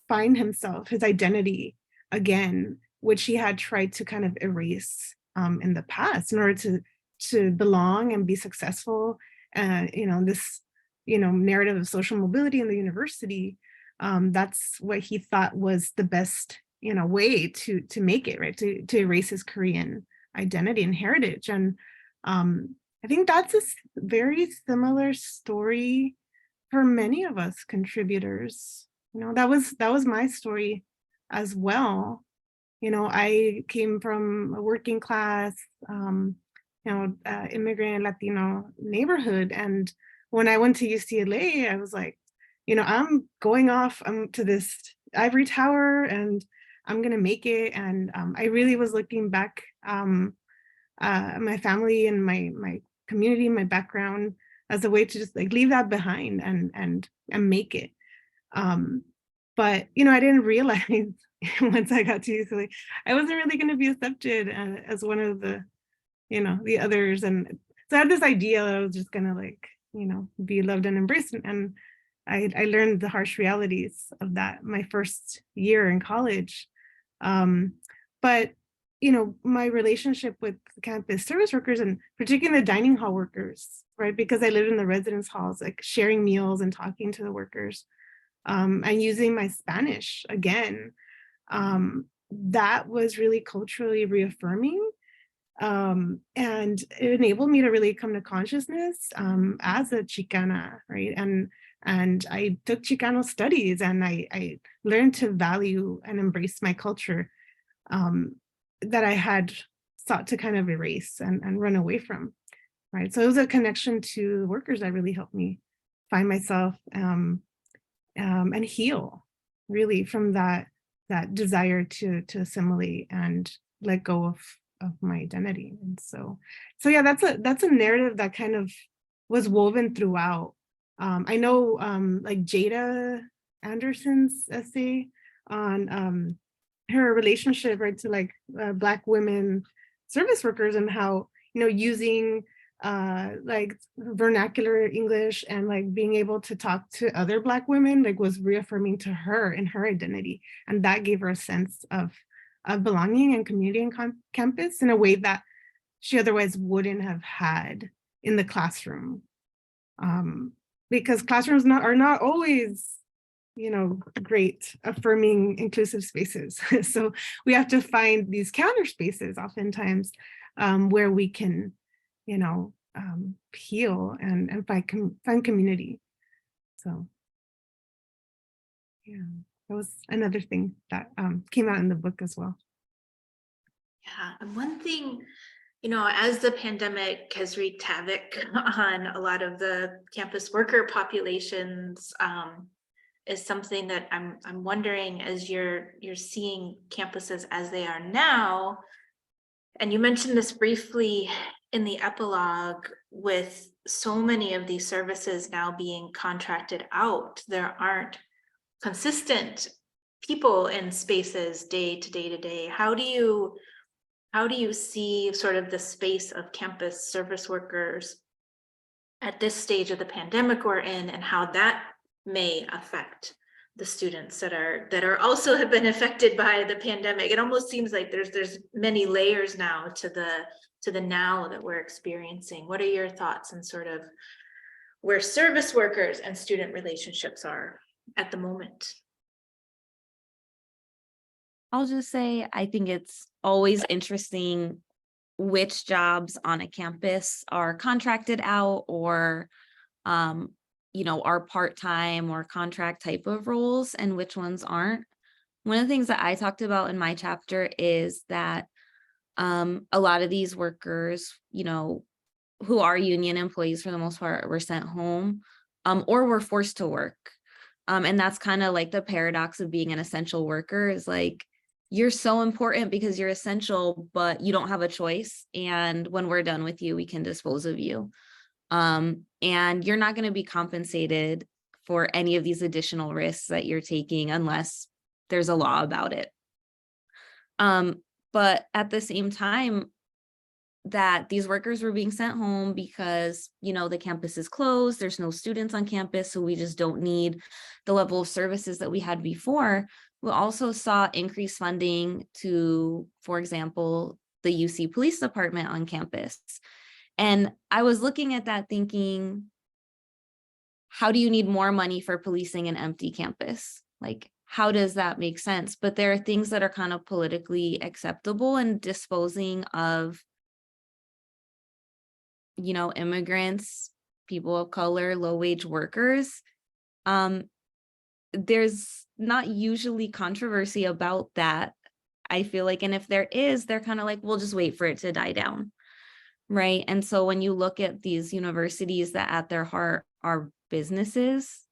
find himself, his identity again, which he had tried to kind of erase in the past in order to belong and be successful. This, narrative of social mobility in the university, that's what he thought was the best, way to make it, right? To erase his Korean identity and heritage. And I think that's a very similar story for many of us contributors. That was my story as well. I came from a working class, immigrant Latino neighborhood. And when I went to UCLA, I was like, I'm going off to this ivory tower and I'm going to make it. And I really was looking back my family and my community, my background as a way to just like leave that behind and make it. But I didn't realize once I got to UCLA, I wasn't really going to be accepted as one of the, the others. And so I had this idea that I was just gonna like, be loved and embraced. And I learned the harsh realities of that my first year in college. But my relationship with campus service workers and particularly the dining hall workers, right? Because I lived in the residence halls, like sharing meals and talking to the workers and using my Spanish again. That was really culturally reaffirming. And it enabled me to really come to consciousness as a Chicana, right? And I took Chicano studies and I learned to value and embrace my culture that I had sought to kind of erase and run away from, right? So it was a connection to workers that really helped me find myself and heal really from that desire to assimilate and let go of my identity. And so yeah, that's a narrative that kind of was woven throughout. I know like Jada Anderson's essay on her relationship, right, to like Black women service workers and how, using like vernacular English and like being able to talk to other Black women like was reaffirming to her in her identity. And that gave her a sense of belonging and community on campus in a way that she otherwise wouldn't have had in the classroom. Because classrooms are not always great affirming inclusive spaces. So we have to find these counter spaces oftentimes where we can heal and find community. So yeah, that was another thing that came out in the book as well. Yeah, and one thing, as the pandemic has wreaked havoc on a lot of the campus worker populations, is something that I'm wondering as you're seeing campuses as they are now. And you mentioned this briefly in the epilogue, with so many of these services now being contracted out, there aren't consistent people in spaces day to day. How do you see sort of the space of campus service workers at this stage of the pandemic we're in, and how that may affect the students that are also have been affected by the pandemic? It almost seems like there's many layers now to the now that we're experiencing. What are your thoughts on sort of where service workers and student relationships are at the moment? I'll just say, I think it's always interesting which jobs on a campus are contracted out or, are part-time or contract type of roles and which ones aren't. One of the things that I talked about in my chapter is that a lot of these workers, who are union employees for the most part, were sent home or were forced to work. And that's kind of like the paradox of being an essential worker is like, you're so important because you're essential, but you don't have a choice. And when we're done with you, we can dispose of you. And you're not going to be compensated for any of these additional risks that you're taking unless there's a law about it. But at the same time, that these workers were being sent home because, the campus is closed, there's no students on campus, so we just don't need the level of services that we had before. We also saw increased funding to, for example, the UC Police Department on campus. And I was looking at that thinking, how do you need more money for policing an empty campus? Like, how does that make sense? But there are things that are kind of politically acceptable, and disposing of immigrants, people of color, low-wage workers. There's not usually controversy about that, I feel like. And if there is, they're kind of like, we'll just wait for it to die down. Right. And so when you look at these universities that at their heart are businesses,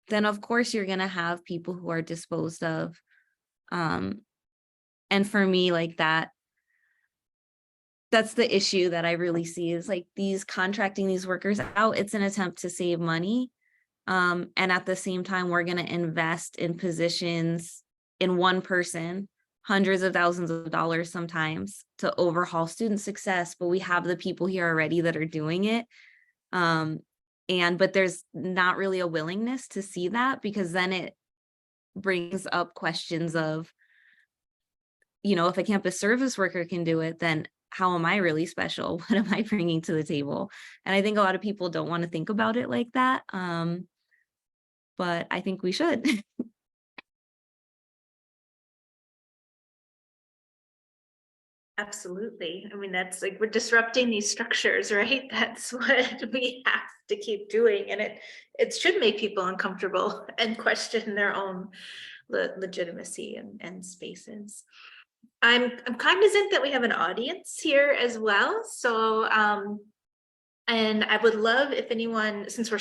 then of course you're going to have people who are disposed of. And for me, like that's the issue that I really see is like these contracting these workers out. It's an attempt to save money. And at the same time, we're going to invest in positions in one person, hundreds of thousands of dollars sometimes, to overhaul student success. But we have the people here already that are doing it. But there's not really a willingness to see that, because then it brings up questions of, if a campus service worker can do it, then how am I really special? What am I bringing to the table? And I think a lot of people don't want to think about it like that. But I think we should. Absolutely. I mean, that's like, we're disrupting these structures, right? That's what we have to keep doing. And it should make people uncomfortable and question their own legitimacy and spaces. I'm cognizant that we have an audience here as well. So, and I would love if anyone, since we're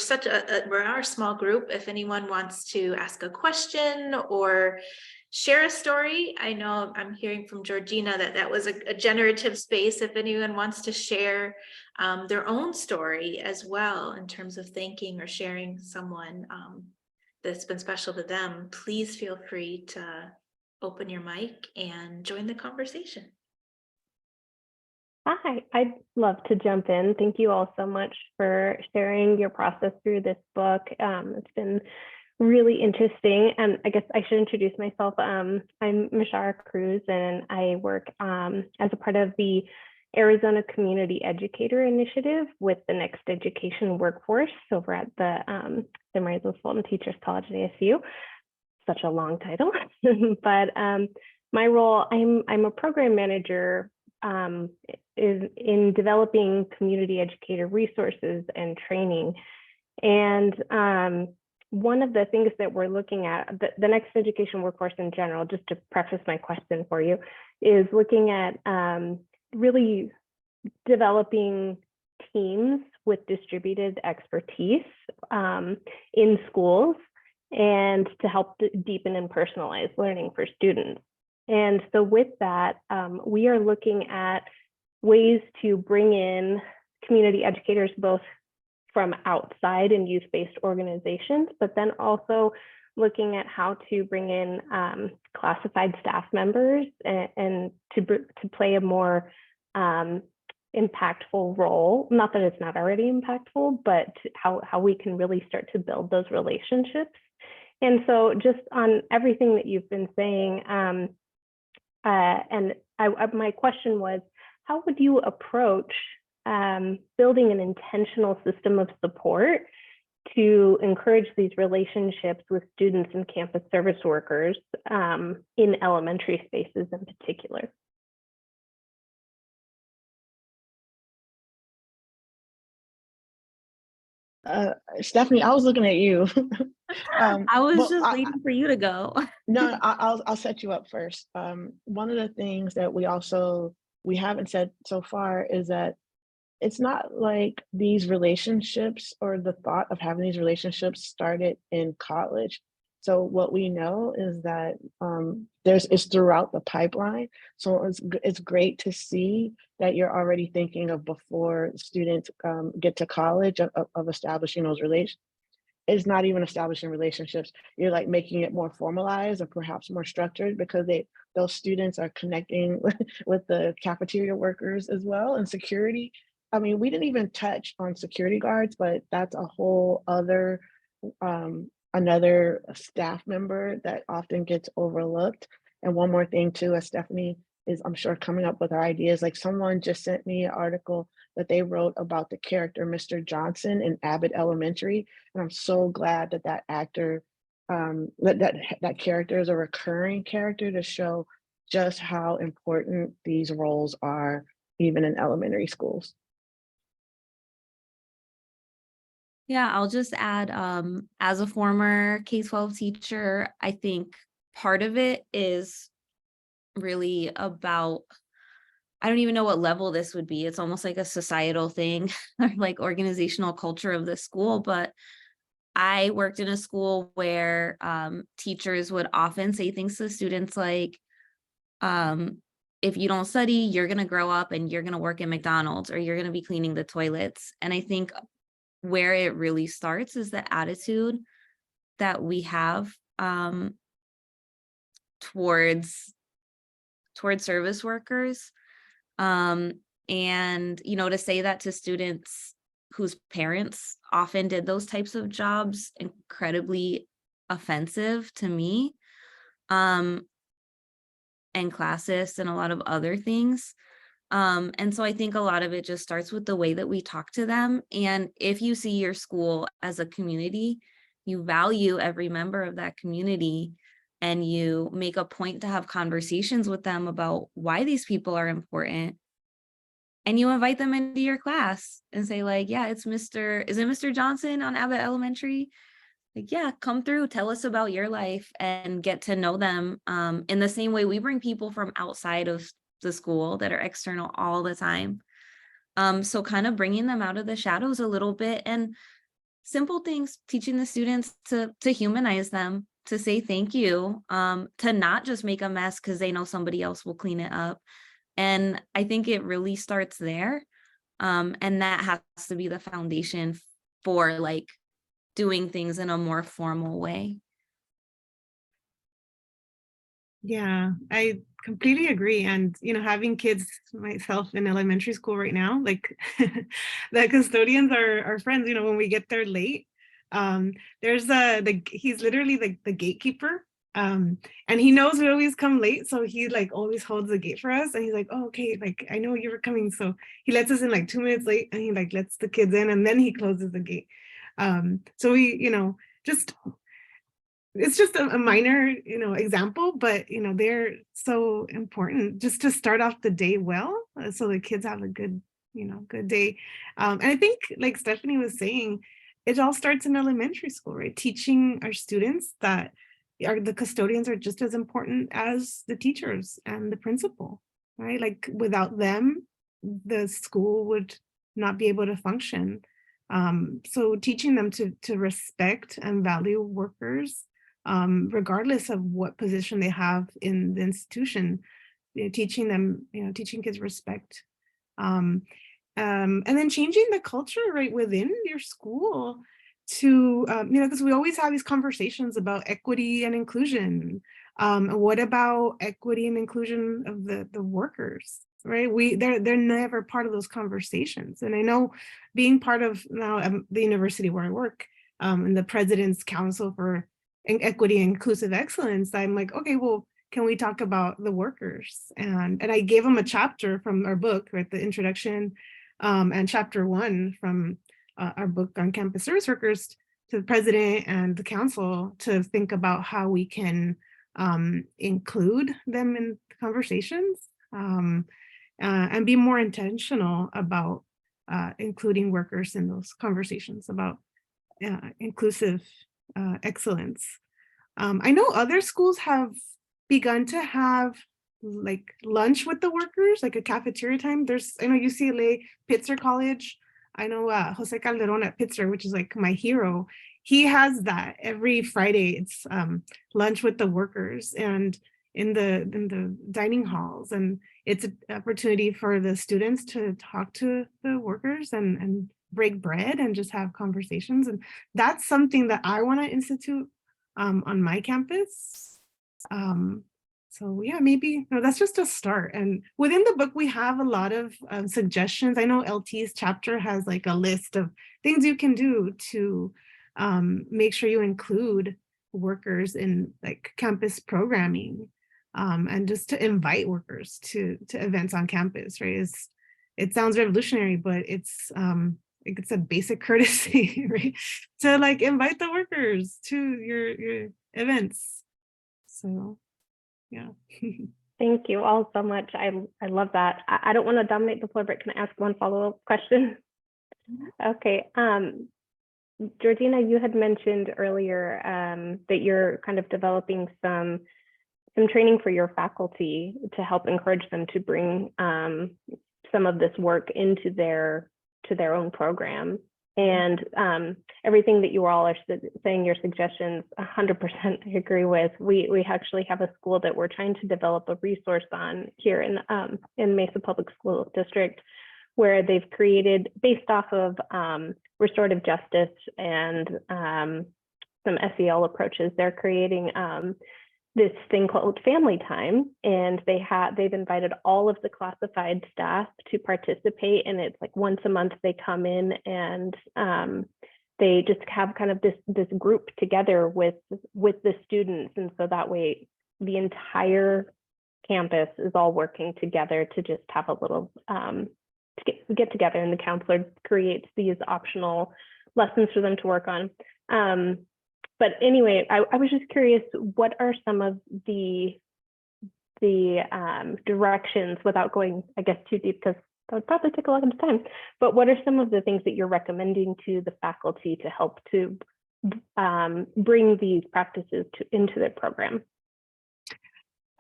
we're our small group, if anyone wants to ask a question or share a story. I know I'm hearing from Georgina that was a generative space. If anyone wants to share their own story as well in terms of thanking or sharing someone that's been special to them, please feel free to open your mic and join the conversation. Hi, I'd love to jump in. Thank you all so much for sharing your process through this book. It's been really interesting. And I guess I should introduce myself. I'm Mishara Cruz, and I work as a part of the Arizona Community Educator Initiative with the Next Education Workforce over at the Maria Fulton Teachers College at ASU. Such a long title, but my role, I'm a program manager in developing community educator resources and training. And one of the things that we're looking at, the Next Education Workforce in general, just to preface my question for you, is looking at really developing teams with distributed expertise in schools, and to help deepen and personalize learning for students. And so with that, we are looking at ways to bring in community educators, both from outside and youth-based organizations, but then also looking at how to bring in classified staff members and to play a more impactful role. Not that it's not already impactful, but how we can really start to build those relationships. And so just on everything that you've been saying, my question was, how would you approach building an intentional system of support to encourage these relationships with students and campus service workers in elementary spaces in particular? Stephanie, I was looking at you. I was Well, just waiting for you to go. no, I'll set you up first. One of the things that we haven't said so far is that it's not like these relationships or the thought of having these relationships started in college. So what we know is that it's throughout the pipeline. So it's great to see that you're already thinking of before students get to college of establishing those relations. It's not even establishing relationships. You're like making it more formalized or perhaps more structured because those students are connecting with the cafeteria workers as well and security. I mean, we didn't even touch on security guards, but that's a whole other another staff member that often gets overlooked. And one more thing too, as Stephanie is, I'm sure, coming up with our ideas, like someone just sent me an article that they wrote about the character Mr. Johnson in Abbott Elementary. And I'm so glad that that actor, that character is a recurring character to show just how important these roles are, even in elementary schools. Yeah, I'll just add, as a former K-12 teacher, I think part of it is really about, I don't even know what level this would be. It's almost like a societal thing or like organizational culture of the school. But I worked in a school where teachers would often say things to students like, if you don't study, you're going to grow up and you're going to work at McDonald's or you're going to be cleaning the toilets. And I think where it really starts is the attitude that we have towards service workers. And, to say that to students whose parents often did those types of jobs, incredibly offensive to me, and classist and a lot of other things. And so I think a lot of it just starts with the way that we talk to them. And if you see your school as a community, you value every member of that community, and you make a point to have conversations with them about why these people are important. And you invite them into your class and say like, yeah, is it Mr. Johnson on Abbott Elementary? Like, yeah, come through, tell us about your life and get to know them in the same way we bring people from outside of the school that are external all the time. So kind of bringing them out of the shadows a little bit, and simple things, teaching the students to humanize them, to say thank you, to not just make a mess because they know somebody else will clean it up. And I think it really starts there. And that has to be the foundation for like doing things in a more formal way. Yeah, I completely agree. And, having kids myself in elementary school right now, like the custodians are friends, when we get there late, there's he's literally the gatekeeper. And he knows we always come late. So he like always holds the gate for us. And he's like, oh, okay, like I know you were coming. So he lets us in like 2 minutes late, and he like lets the kids in and then he closes the gate. So we, just it's just a minor, example, but they're so important just to start off the day well, so the kids have a good, good day. And I think, like Stephanie was saying, it all starts in elementary school, right? Teaching our students that the custodians are just as important as the teachers and the principal, right? Like without them, the school would not be able to function. So teaching them to respect and value workers, regardless of what position they have in the institution, teaching them, teaching kids respect. And then changing the culture right within your school to, because we always have these conversations about equity and inclusion. What about equity and inclusion of the workers, right? They're never part of those conversations. And I know being part of now the university where I work, and the President's Council for Equity and Inclusive Excellence, I'm like, okay, well, can we talk about the workers? And I gave them a chapter from our book, right, the introduction, and chapter 1 from our book on campus service workers, to the president and the council to think about how we can include them in conversations, and be more intentional about including workers in those conversations about inclusive excellence. I know other schools have begun to have like lunch with the workers, like a cafeteria time. I know UCLA, Pitzer College. I know Jose Calderon at Pitzer, which is like my hero. He has that every Friday. It's lunch with the workers and in the dining halls, and it's an opportunity for the students to talk to the workers and break bread and just have conversations. And that's something that I want to institute on my campus. So yeah, maybe that's just a start. And within the book, we have a lot of suggestions. I know LT's chapter has like a list of things you can do to make sure you include workers in like campus programming, and just to invite workers to events on campus, right? It sounds revolutionary, but it's a basic courtesy, right? To like invite the workers to your events. So yeah. Thank you all so much. I love that. I don't want to dominate the floor, but can I ask one follow-up question? Okay. Georgina, you had mentioned earlier that you're kind of developing some training for your faculty to help encourage them to bring some of this work into their own program. And everything that you all are saying, your suggestions, 100% I agree with. We actually have a school that we're trying to develop a resource on here in Mesa Public School District, where they've created, based off of restorative justice and some SEL approaches, they're creating this thing called Family Time, and they've invited all of the classified staff to participate, and it's like once a month they come in and they just have kind of this group together with the students, and so that way the entire campus is all working together to just have a little get together, and the counselor creates these optional lessons for them to work on. But anyway, I was just curious, what are some of the directions, without going, I guess, too deep, because that would probably take a lot of time, but what are some of the things that you're recommending to the faculty to help to bring these practices into their program?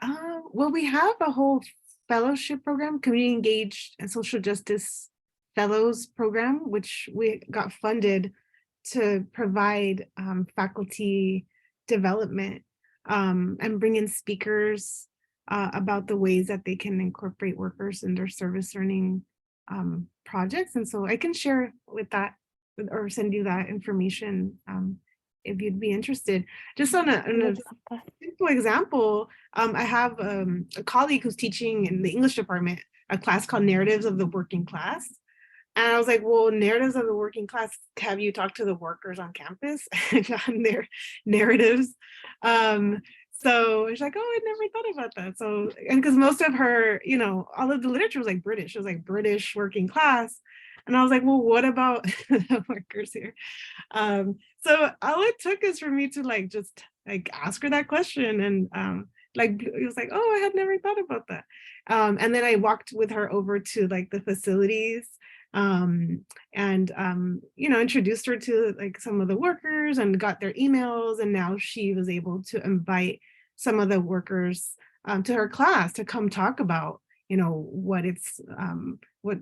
Well, we have a whole fellowship program, community engaged and social justice fellows program, which we got funded to provide faculty development and bring in speakers about the ways that they can incorporate workers in their service learning projects. And so I can share with that or send you that information if you'd be interested. Just on a simple example, I have a colleague who's teaching in the English department a class called Narratives of the Working Class. And I was like, well, Narratives of the Working Class, have you talked to the workers on campus and gotten their narratives? So she's like, oh, I never thought about that. So, and because most of her, all of the literature was like British, it was like British working class. And I was like, well, what about the workers here? So all it took is for me to just ask her that question. And it was like, oh, I had never thought about that. And then I walked with her over to the facilities and introduced her to some of the workers and got their emails, and now she was able to invite some of the workers to her class to come talk about what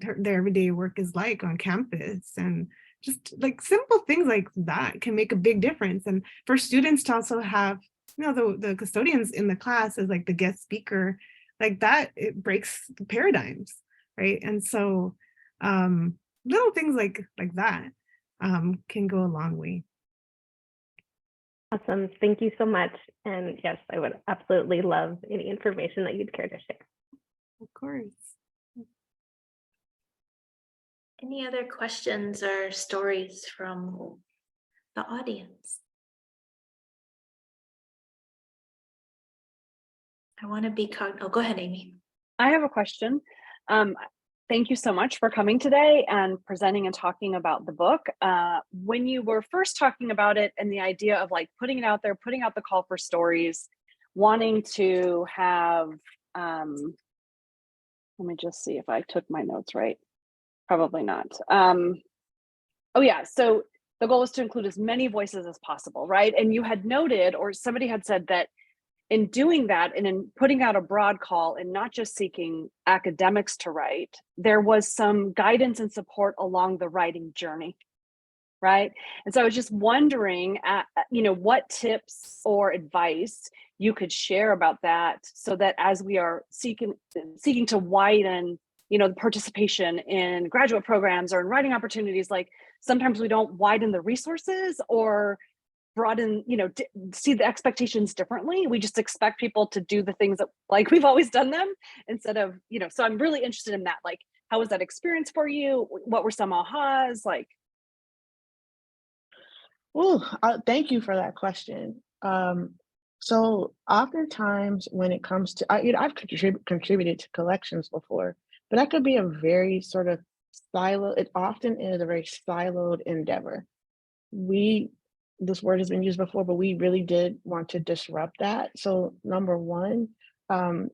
their everyday work is like on campus. And just simple things like that can make a big difference. And for students to also have the custodians in the class as the guest speaker, that, it breaks the paradigms, right? And so little things like that can go a long way. Awesome. Thank you so much. And yes, I would absolutely love any information that you'd care to share. Of course. Any other questions or stories from the audience? I want to be oh, go ahead, Amy. I have a question. Thank you so much for coming today and presenting and talking about the book. When you were first talking about it and the idea of putting it out there, putting out the call for stories, wanting to have, let me just see if I took my notes right. Probably not. Oh yeah, so the goal was to include as many voices as possible, right? And you had noted, or somebody had said that in doing that and in putting out a broad call and not just seeking academics to write, there was some guidance and support along the writing journey, right? And so I was just wondering, what tips or advice you could share about that, so that as we are seeking to widen, the participation in graduate programs or in writing opportunities, like sometimes we don't widen the resources or broaden, see the expectations differently. We just expect people to do the things that like we've always done them instead of, so I'm really interested in that. Like, how was that experience for you? What were some ahas? Like, Thank you for that question. So oftentimes when it comes to, I've contributed to collections before, but that could be a very sort of it often is a very siloed endeavor. This word has been used before, but we really did want to disrupt that. So number one,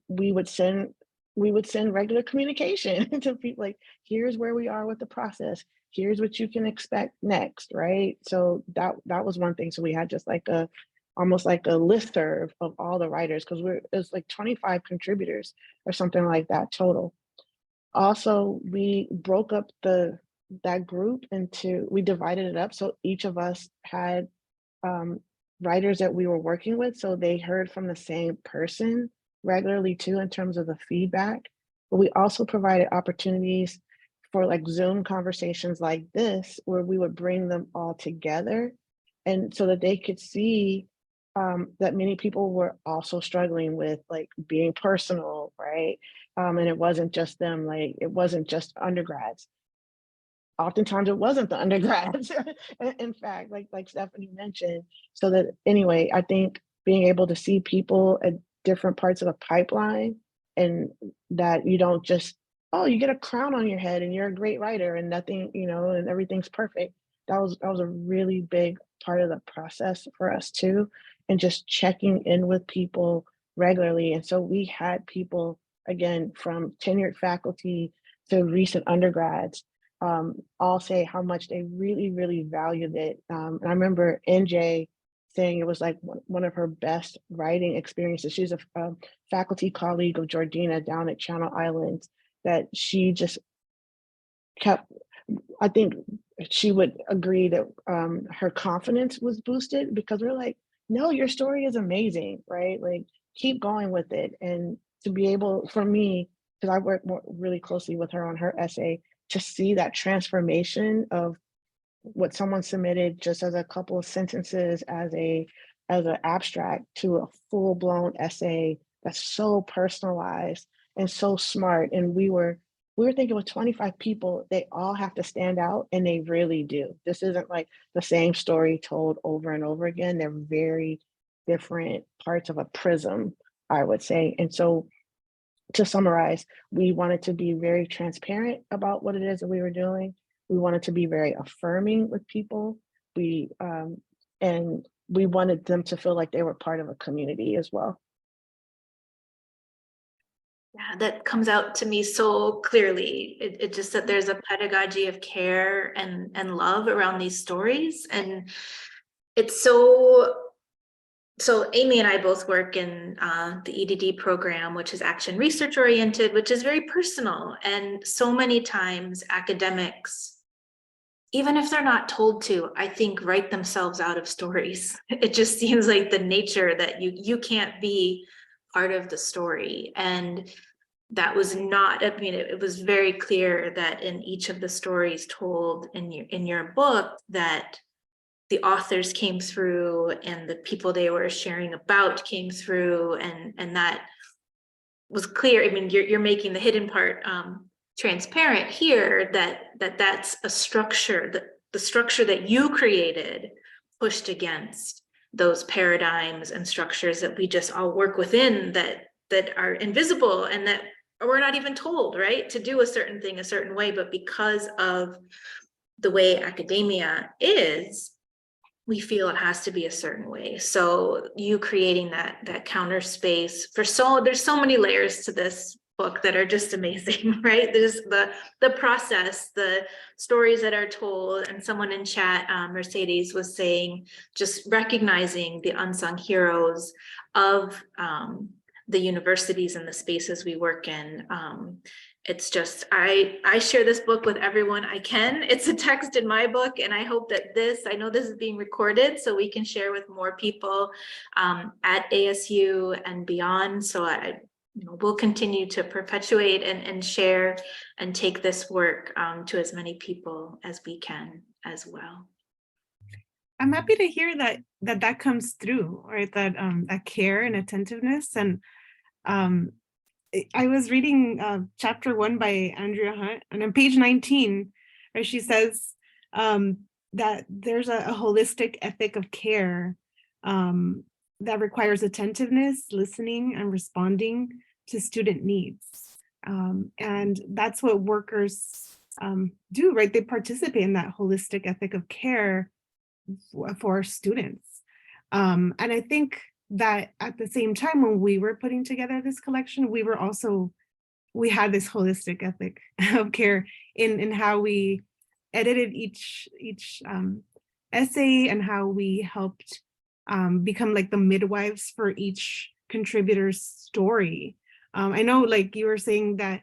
we would send regular communication to people, like, here's where we are with the process. Here's what you can expect next, right? So that was one thing. So we had just like almost like a listserv of all the writers, because it's like 25 contributors or something like that total. Also, we broke up that group we divided it up. So each of us had writers that we were working with. So they heard from the same person regularly too, in terms of the feedback. But we also provided opportunities for like Zoom conversations like this, where we would bring them all together, and so that they could see that many people were also struggling with like being personal, right? And it wasn't just them, like it wasn't just undergrads. Oftentimes it wasn't the undergrads, in fact, like Stephanie mentioned. So that anyway, I think being able to see people at different parts of the pipeline, and that you don't just, oh, you get a crown on your head and you're a great writer and nothing, and everything's perfect. That was a really big part of the process for us too, and just checking in with people regularly. And so we had people, again, from tenured faculty to recent undergrads, all say how much they really, really valued it. And I remember NJ saying it was like one of her best writing experiences. She's a faculty colleague of Georgina down at Channel Islands, that she just kept, I think she would agree that her confidence was boosted, because we're like, no, your story is amazing, right? Like, keep going with it. And to be able, for me, because I work really closely with her on her essay, to see that transformation of what someone submitted just as a couple of sentences as an abstract to a full-blown essay that's so personalized and so smart. And we were thinking with 25 people, they all have to stand out, and they really do. This isn't like the same story told over and over again. They're very different parts of a prism, I would say. And so, to summarize, we wanted to be very transparent about what it is that we were doing. We wanted to be very affirming with people. And we wanted them to feel like they were part of a community as well. Yeah, that comes out to me so clearly. It just that there's a pedagogy of care and love around these stories. And it's so Amy and I both work in the EDD program, which is action research oriented, which is very personal. And so many times academics, even if they're not told to, I think, write themselves out of stories. It just seems like the nature that you can't be part of the story. And that was not, I mean, it was very clear that in each of the stories told in your book, that the authors came through and the people they were sharing about came through, and that was clear. I mean, you're making the hidden part transparent here, that's a structure, the structure that you created pushed against those paradigms and structures that we just all work within, that are invisible and that we're not even told, right, to do a certain thing a certain way. But because of the way academia is, we feel it has to be a certain way. So you creating that counter space there's so many layers to this book that are just amazing, right? There's the process, the stories that are told, and someone in chat, Mercedes, was saying just recognizing the unsung heroes of the universities and the spaces we work in. It's just, I share this book with everyone I can. It's a text in my book, and I hope that I know this is being recorded so we can share with more people at ASU and beyond. So we'll continue to perpetuate and share and take this work to as many people as we can as well. I'm happy to hear that comes through, right? That care and attentiveness. And I was reading chapter 1 by Andrea Hunt, and on page 19, where she says that there's a holistic ethic of care that requires attentiveness, listening, and responding to student needs. And that's what workers do, right? They participate in that holistic ethic of care for students. And I think that at the same time, when we were putting together this collection, we had this holistic ethic of care in how we edited each essay, and how we helped become like the midwives for each contributor's story. I know, like you were saying that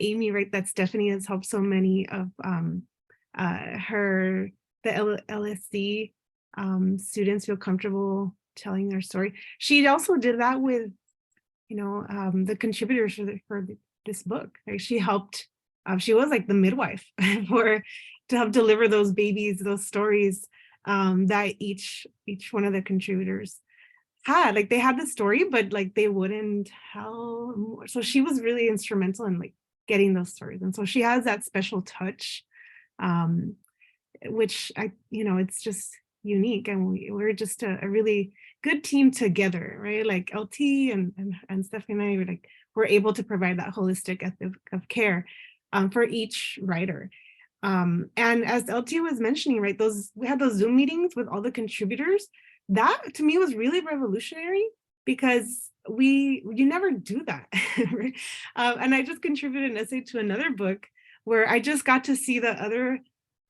Amy, right, that Stephanie has helped so many of the LSC students feel comfortable telling their story. She also did that with, the contributors for this book. Right? She helped. She was like the midwife to help deliver those babies, those stories that each one of the contributors had. Like they had the story, but like they wouldn't tell more. So she was really instrumental in like getting those stories, and so she has that special touch, which it's just unique, and we're just a really good team together, right? Like LT and Stephanie and I we're able to provide that holistic ethic of care for each writer. And as LT was mentioning, right, we had those Zoom meetings with all the contributors. That to me was really revolutionary, because you never do that. Right? And I just contributed an essay to another book where I just got to see the other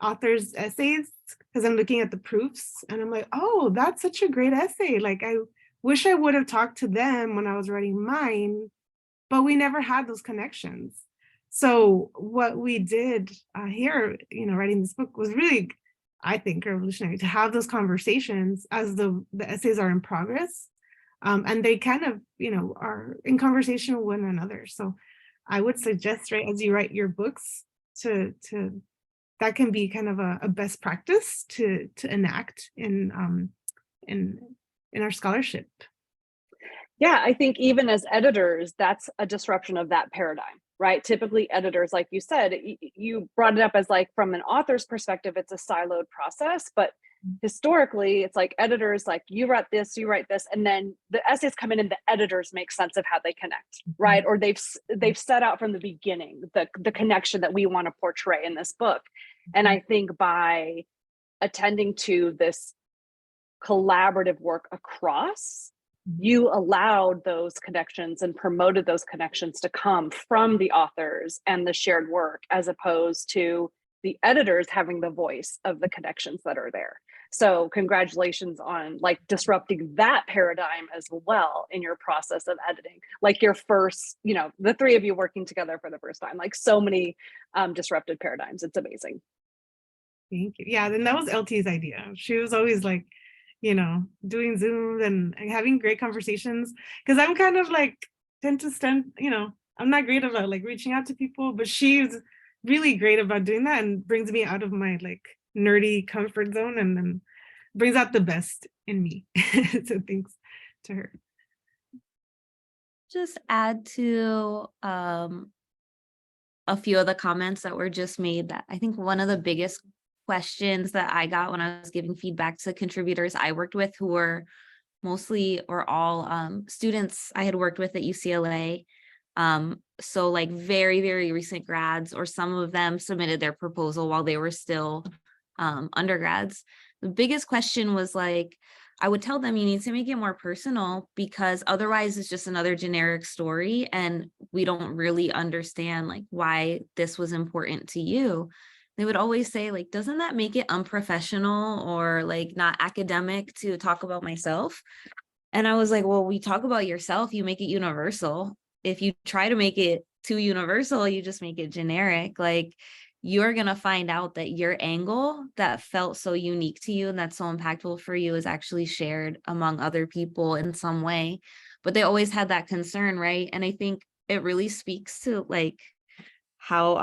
authors' essays, because I'm looking at the proofs, and I'm like, oh, that's such a great essay. Like I wish I would have talked to them when I was writing mine, but we never had those connections. So what we did here, writing this book was really, I think, revolutionary, to have those conversations as the essays are in progress. And they kind of, are in conversation with one another. So I would suggest, right, as you write your books, to that can be kind of a best practice to enact in our scholarship. Yeah, I think even as editors, that's a disruption of that paradigm, right? Typically editors, like you said, you brought it up as like from an author's perspective, it's a siloed process, but historically it's like editors, like you write this, and then the essays come in and the editors make sense of how they connect, right? Or they've set out from the beginning the connection that we want to portray in this book. And I think by attending to this collaborative work across, you allowed those connections and promoted those connections to come from the authors and the shared work, as opposed to the editors having the voice of the connections that are there. So congratulations on like disrupting that paradigm as well in your process of editing, like your first, the three of you working together for the first time, like so many disrupted paradigms. It's amazing. Thank you. Yeah, then that was LT's idea. She was always like, doing Zoom and having great conversations, because I'm kind of like tend to stand, I'm not great about like reaching out to people, but she's really great about doing that and brings me out of my like nerdy comfort zone, and then brings out the best in me. So thanks to her. Just add to a few of the comments that were just made, that I think one of the biggest questions that I got when I was giving feedback to contributors I worked with, who were mostly or all students I had worked with at UCLA. So like very, very recent grads, or some of them submitted their proposal while they were still undergrads. The biggest question was like, I would tell them you need to make it more personal, because otherwise it's just another generic story and we don't really understand like why this was important to you. They would always say like, doesn't that make it unprofessional or like not academic to talk about myself? And I was like, well, we talk about yourself, you make it universal. If you try to make it too universal, you just make it generic. Like, you're going to find out that your angle that felt so unique to you and that's so impactful for you is actually shared among other people in some way. But they always had that concern, right? And I think it really speaks to like how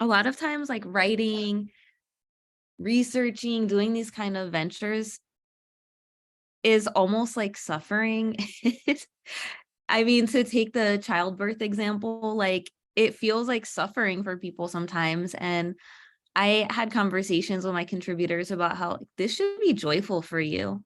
a lot of times like writing, researching, doing these kind of ventures is almost like suffering. I mean, to take the childbirth example, like it feels like suffering for people sometimes. And I had conversations with my contributors about how like, this should be joyful for you.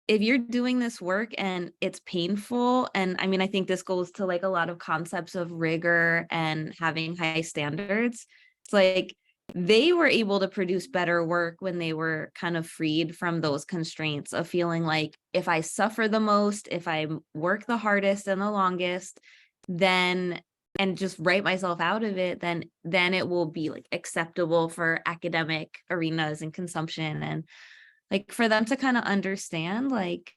If you're doing this work and it's painful, and I mean, I think this goes to like a lot of concepts of rigor and having high standards. It's like they were able to produce better work when they were kind of freed from those constraints of feeling like if I suffer the most, if I work the hardest and the longest, then and just write myself out of it, then it will be like acceptable for academic arenas and consumption. And like for them to kind of understand, like,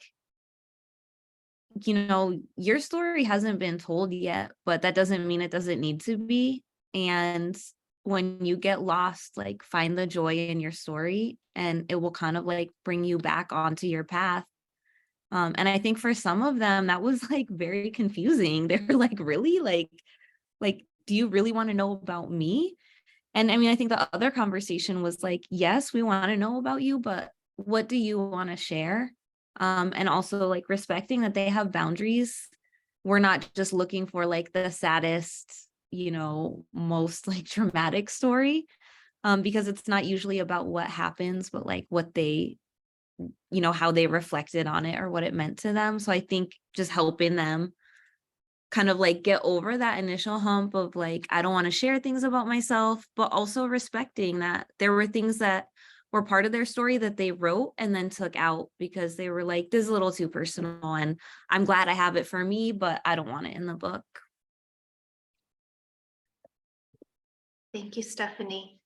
your story hasn't been told yet, but that doesn't mean it doesn't need to be. And when you get lost, like find the joy in your story and it will kind of like bring you back onto your path. And I think for some of them, that was like very confusing. They were like, really? Like, do you really want to know about me? And I mean, I think the other conversation was like, yes, we want to know about you, but what do you want to share? And also like respecting that they have boundaries. We're not just looking for like the saddest, most like dramatic story, because it's not usually about what happens, but like what they, how they reflected on it or what it meant to them. So I think just helping them kind of like get over that initial hump of like, I don't want to share things about myself, but also respecting that there were things that were part of their story that they wrote and then took out because they were like, this is a little too personal and I'm glad I have it for me, but I don't want it in the book. Thank you, Stephanie.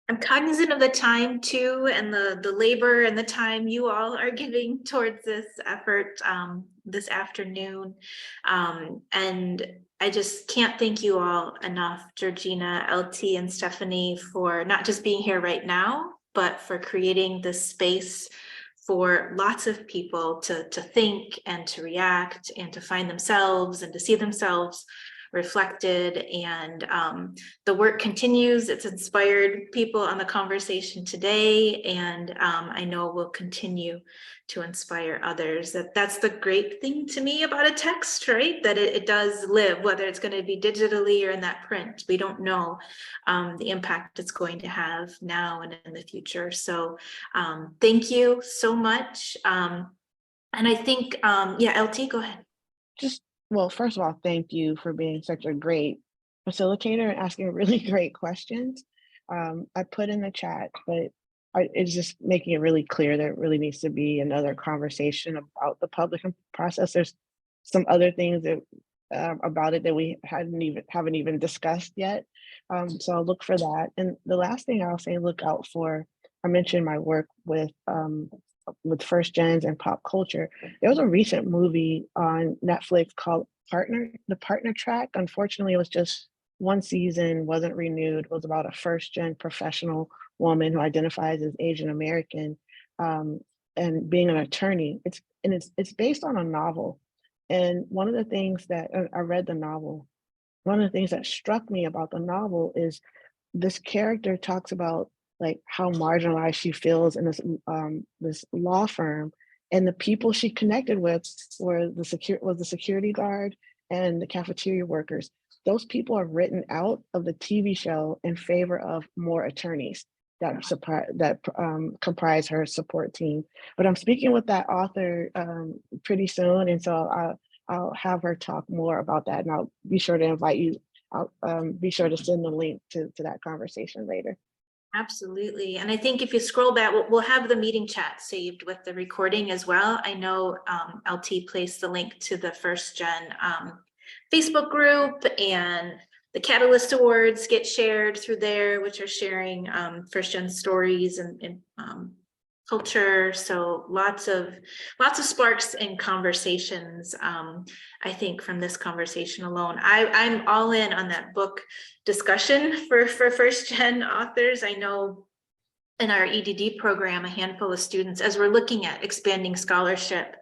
I'm cognizant of the time too, and the labor and the time you all are giving towards this effort this afternoon. And I just can't thank you all enough, Georgina, LT, and Stephanie, for not just being here right now, but for creating this space for lots of people to think and to react and to find themselves and to see themselves reflected. And the work continues. It's inspired people on the conversation today, and I know will continue to inspire others. That's the great thing to me about a text, right? That it does live, whether it's going to be digitally or in that print. We don't know the impact it's going to have now and in the future. So thank you so much. And I think, yeah, LT, go ahead. Well, first of all, thank you for being such a great facilitator and asking really great questions. I put in the chat, but it's just making it really clear there really needs to be another conversation about the publishing process. There's some other things that about it that we haven't even discussed yet. So I'll look for that. And the last thing I'll say, look out for, I mentioned my work with First Gens and pop culture. There was a recent movie on Netflix called The Partner Track. Unfortunately, it was just one season, wasn't renewed. It was about a first gen professional woman who identifies as Asian American and being an attorney. It's based on a novel. And one of the things that I read the novel, one of the things that struck me about the novel is this character talks about like how marginalized she feels in this law firm, and the people she connected with were the security guard and the cafeteria workers. Those people are written out of the TV show in favor of more attorneys that comprise her support team. But I'm speaking with that author pretty soon, and so I'll have her talk more about that, and I'll be sure to invite you. I'll be sure to send the link to that conversation later. Absolutely. And I think if you scroll back, we'll have the meeting chat saved with the recording as well. I know LT placed the link to the First Gen Facebook group, and the Catalyst Awards get shared through there, which are sharing First Gen stories and culture. So lots of sparks and conversations. I think from this conversation alone, I'm all in on that book discussion for First Gen authors. I know in our EDD program, a handful of students, as we're looking at expanding scholarship,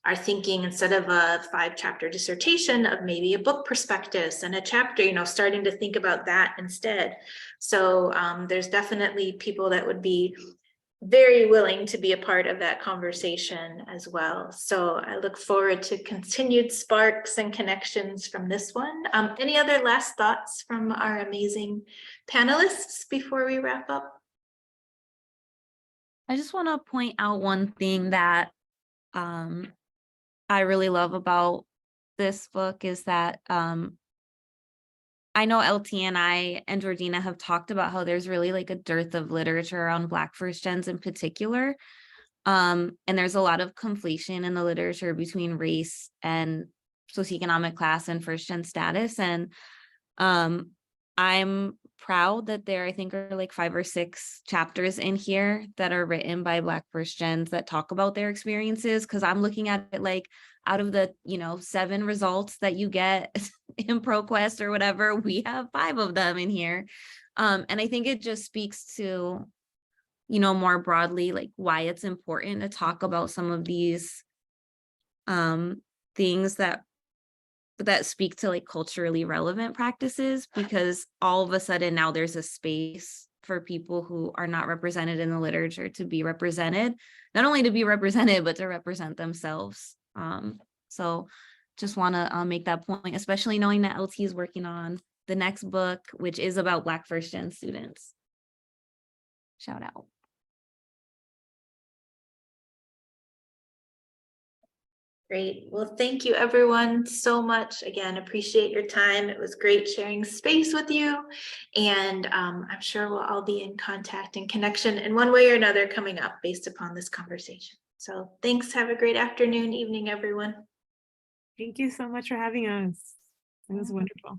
are thinking, instead of a 5-chapter dissertation, of maybe a book prospectus and a chapter, you know, starting to think about that instead. So there's definitely people that would be very willing to be a part of that conversation as well. So I look forward to continued sparks and connections from this one. Any other last thoughts from our amazing panelists before we wrap up? I just want to point out one thing that I really love about this book is that I know LT and I and Georgina have talked about how there's really like a dearth of literature on Black First Gens in particular. And there's a lot of conflation in the literature between race and socioeconomic class and first gen status. And I'm proud that there, I think, are like 5 or 6 chapters in here that are written by Black First Gens that talk about their experiences. Cause I'm looking at it like, out of the, 7 results that you get in ProQuest or whatever, we have 5 of them in here. And I think it just speaks to, more broadly, like why it's important to talk about some of these things that speak to like culturally relevant practices, because all of a sudden now there's a space for people who are not represented in the literature to be represented, not only to be represented, but to represent themselves. So just want to make that point, especially knowing that LT is working on the next book, which is about Black First Gen students. Shout out. Great. Well, thank you everyone so much. Again, appreciate your time. It was great sharing space with you. And I'm sure we'll all be in contact and connection in one way or another coming up based upon this conversation. So thanks. Have a great afternoon, evening, everyone. Thank you so much for having us. It was wonderful.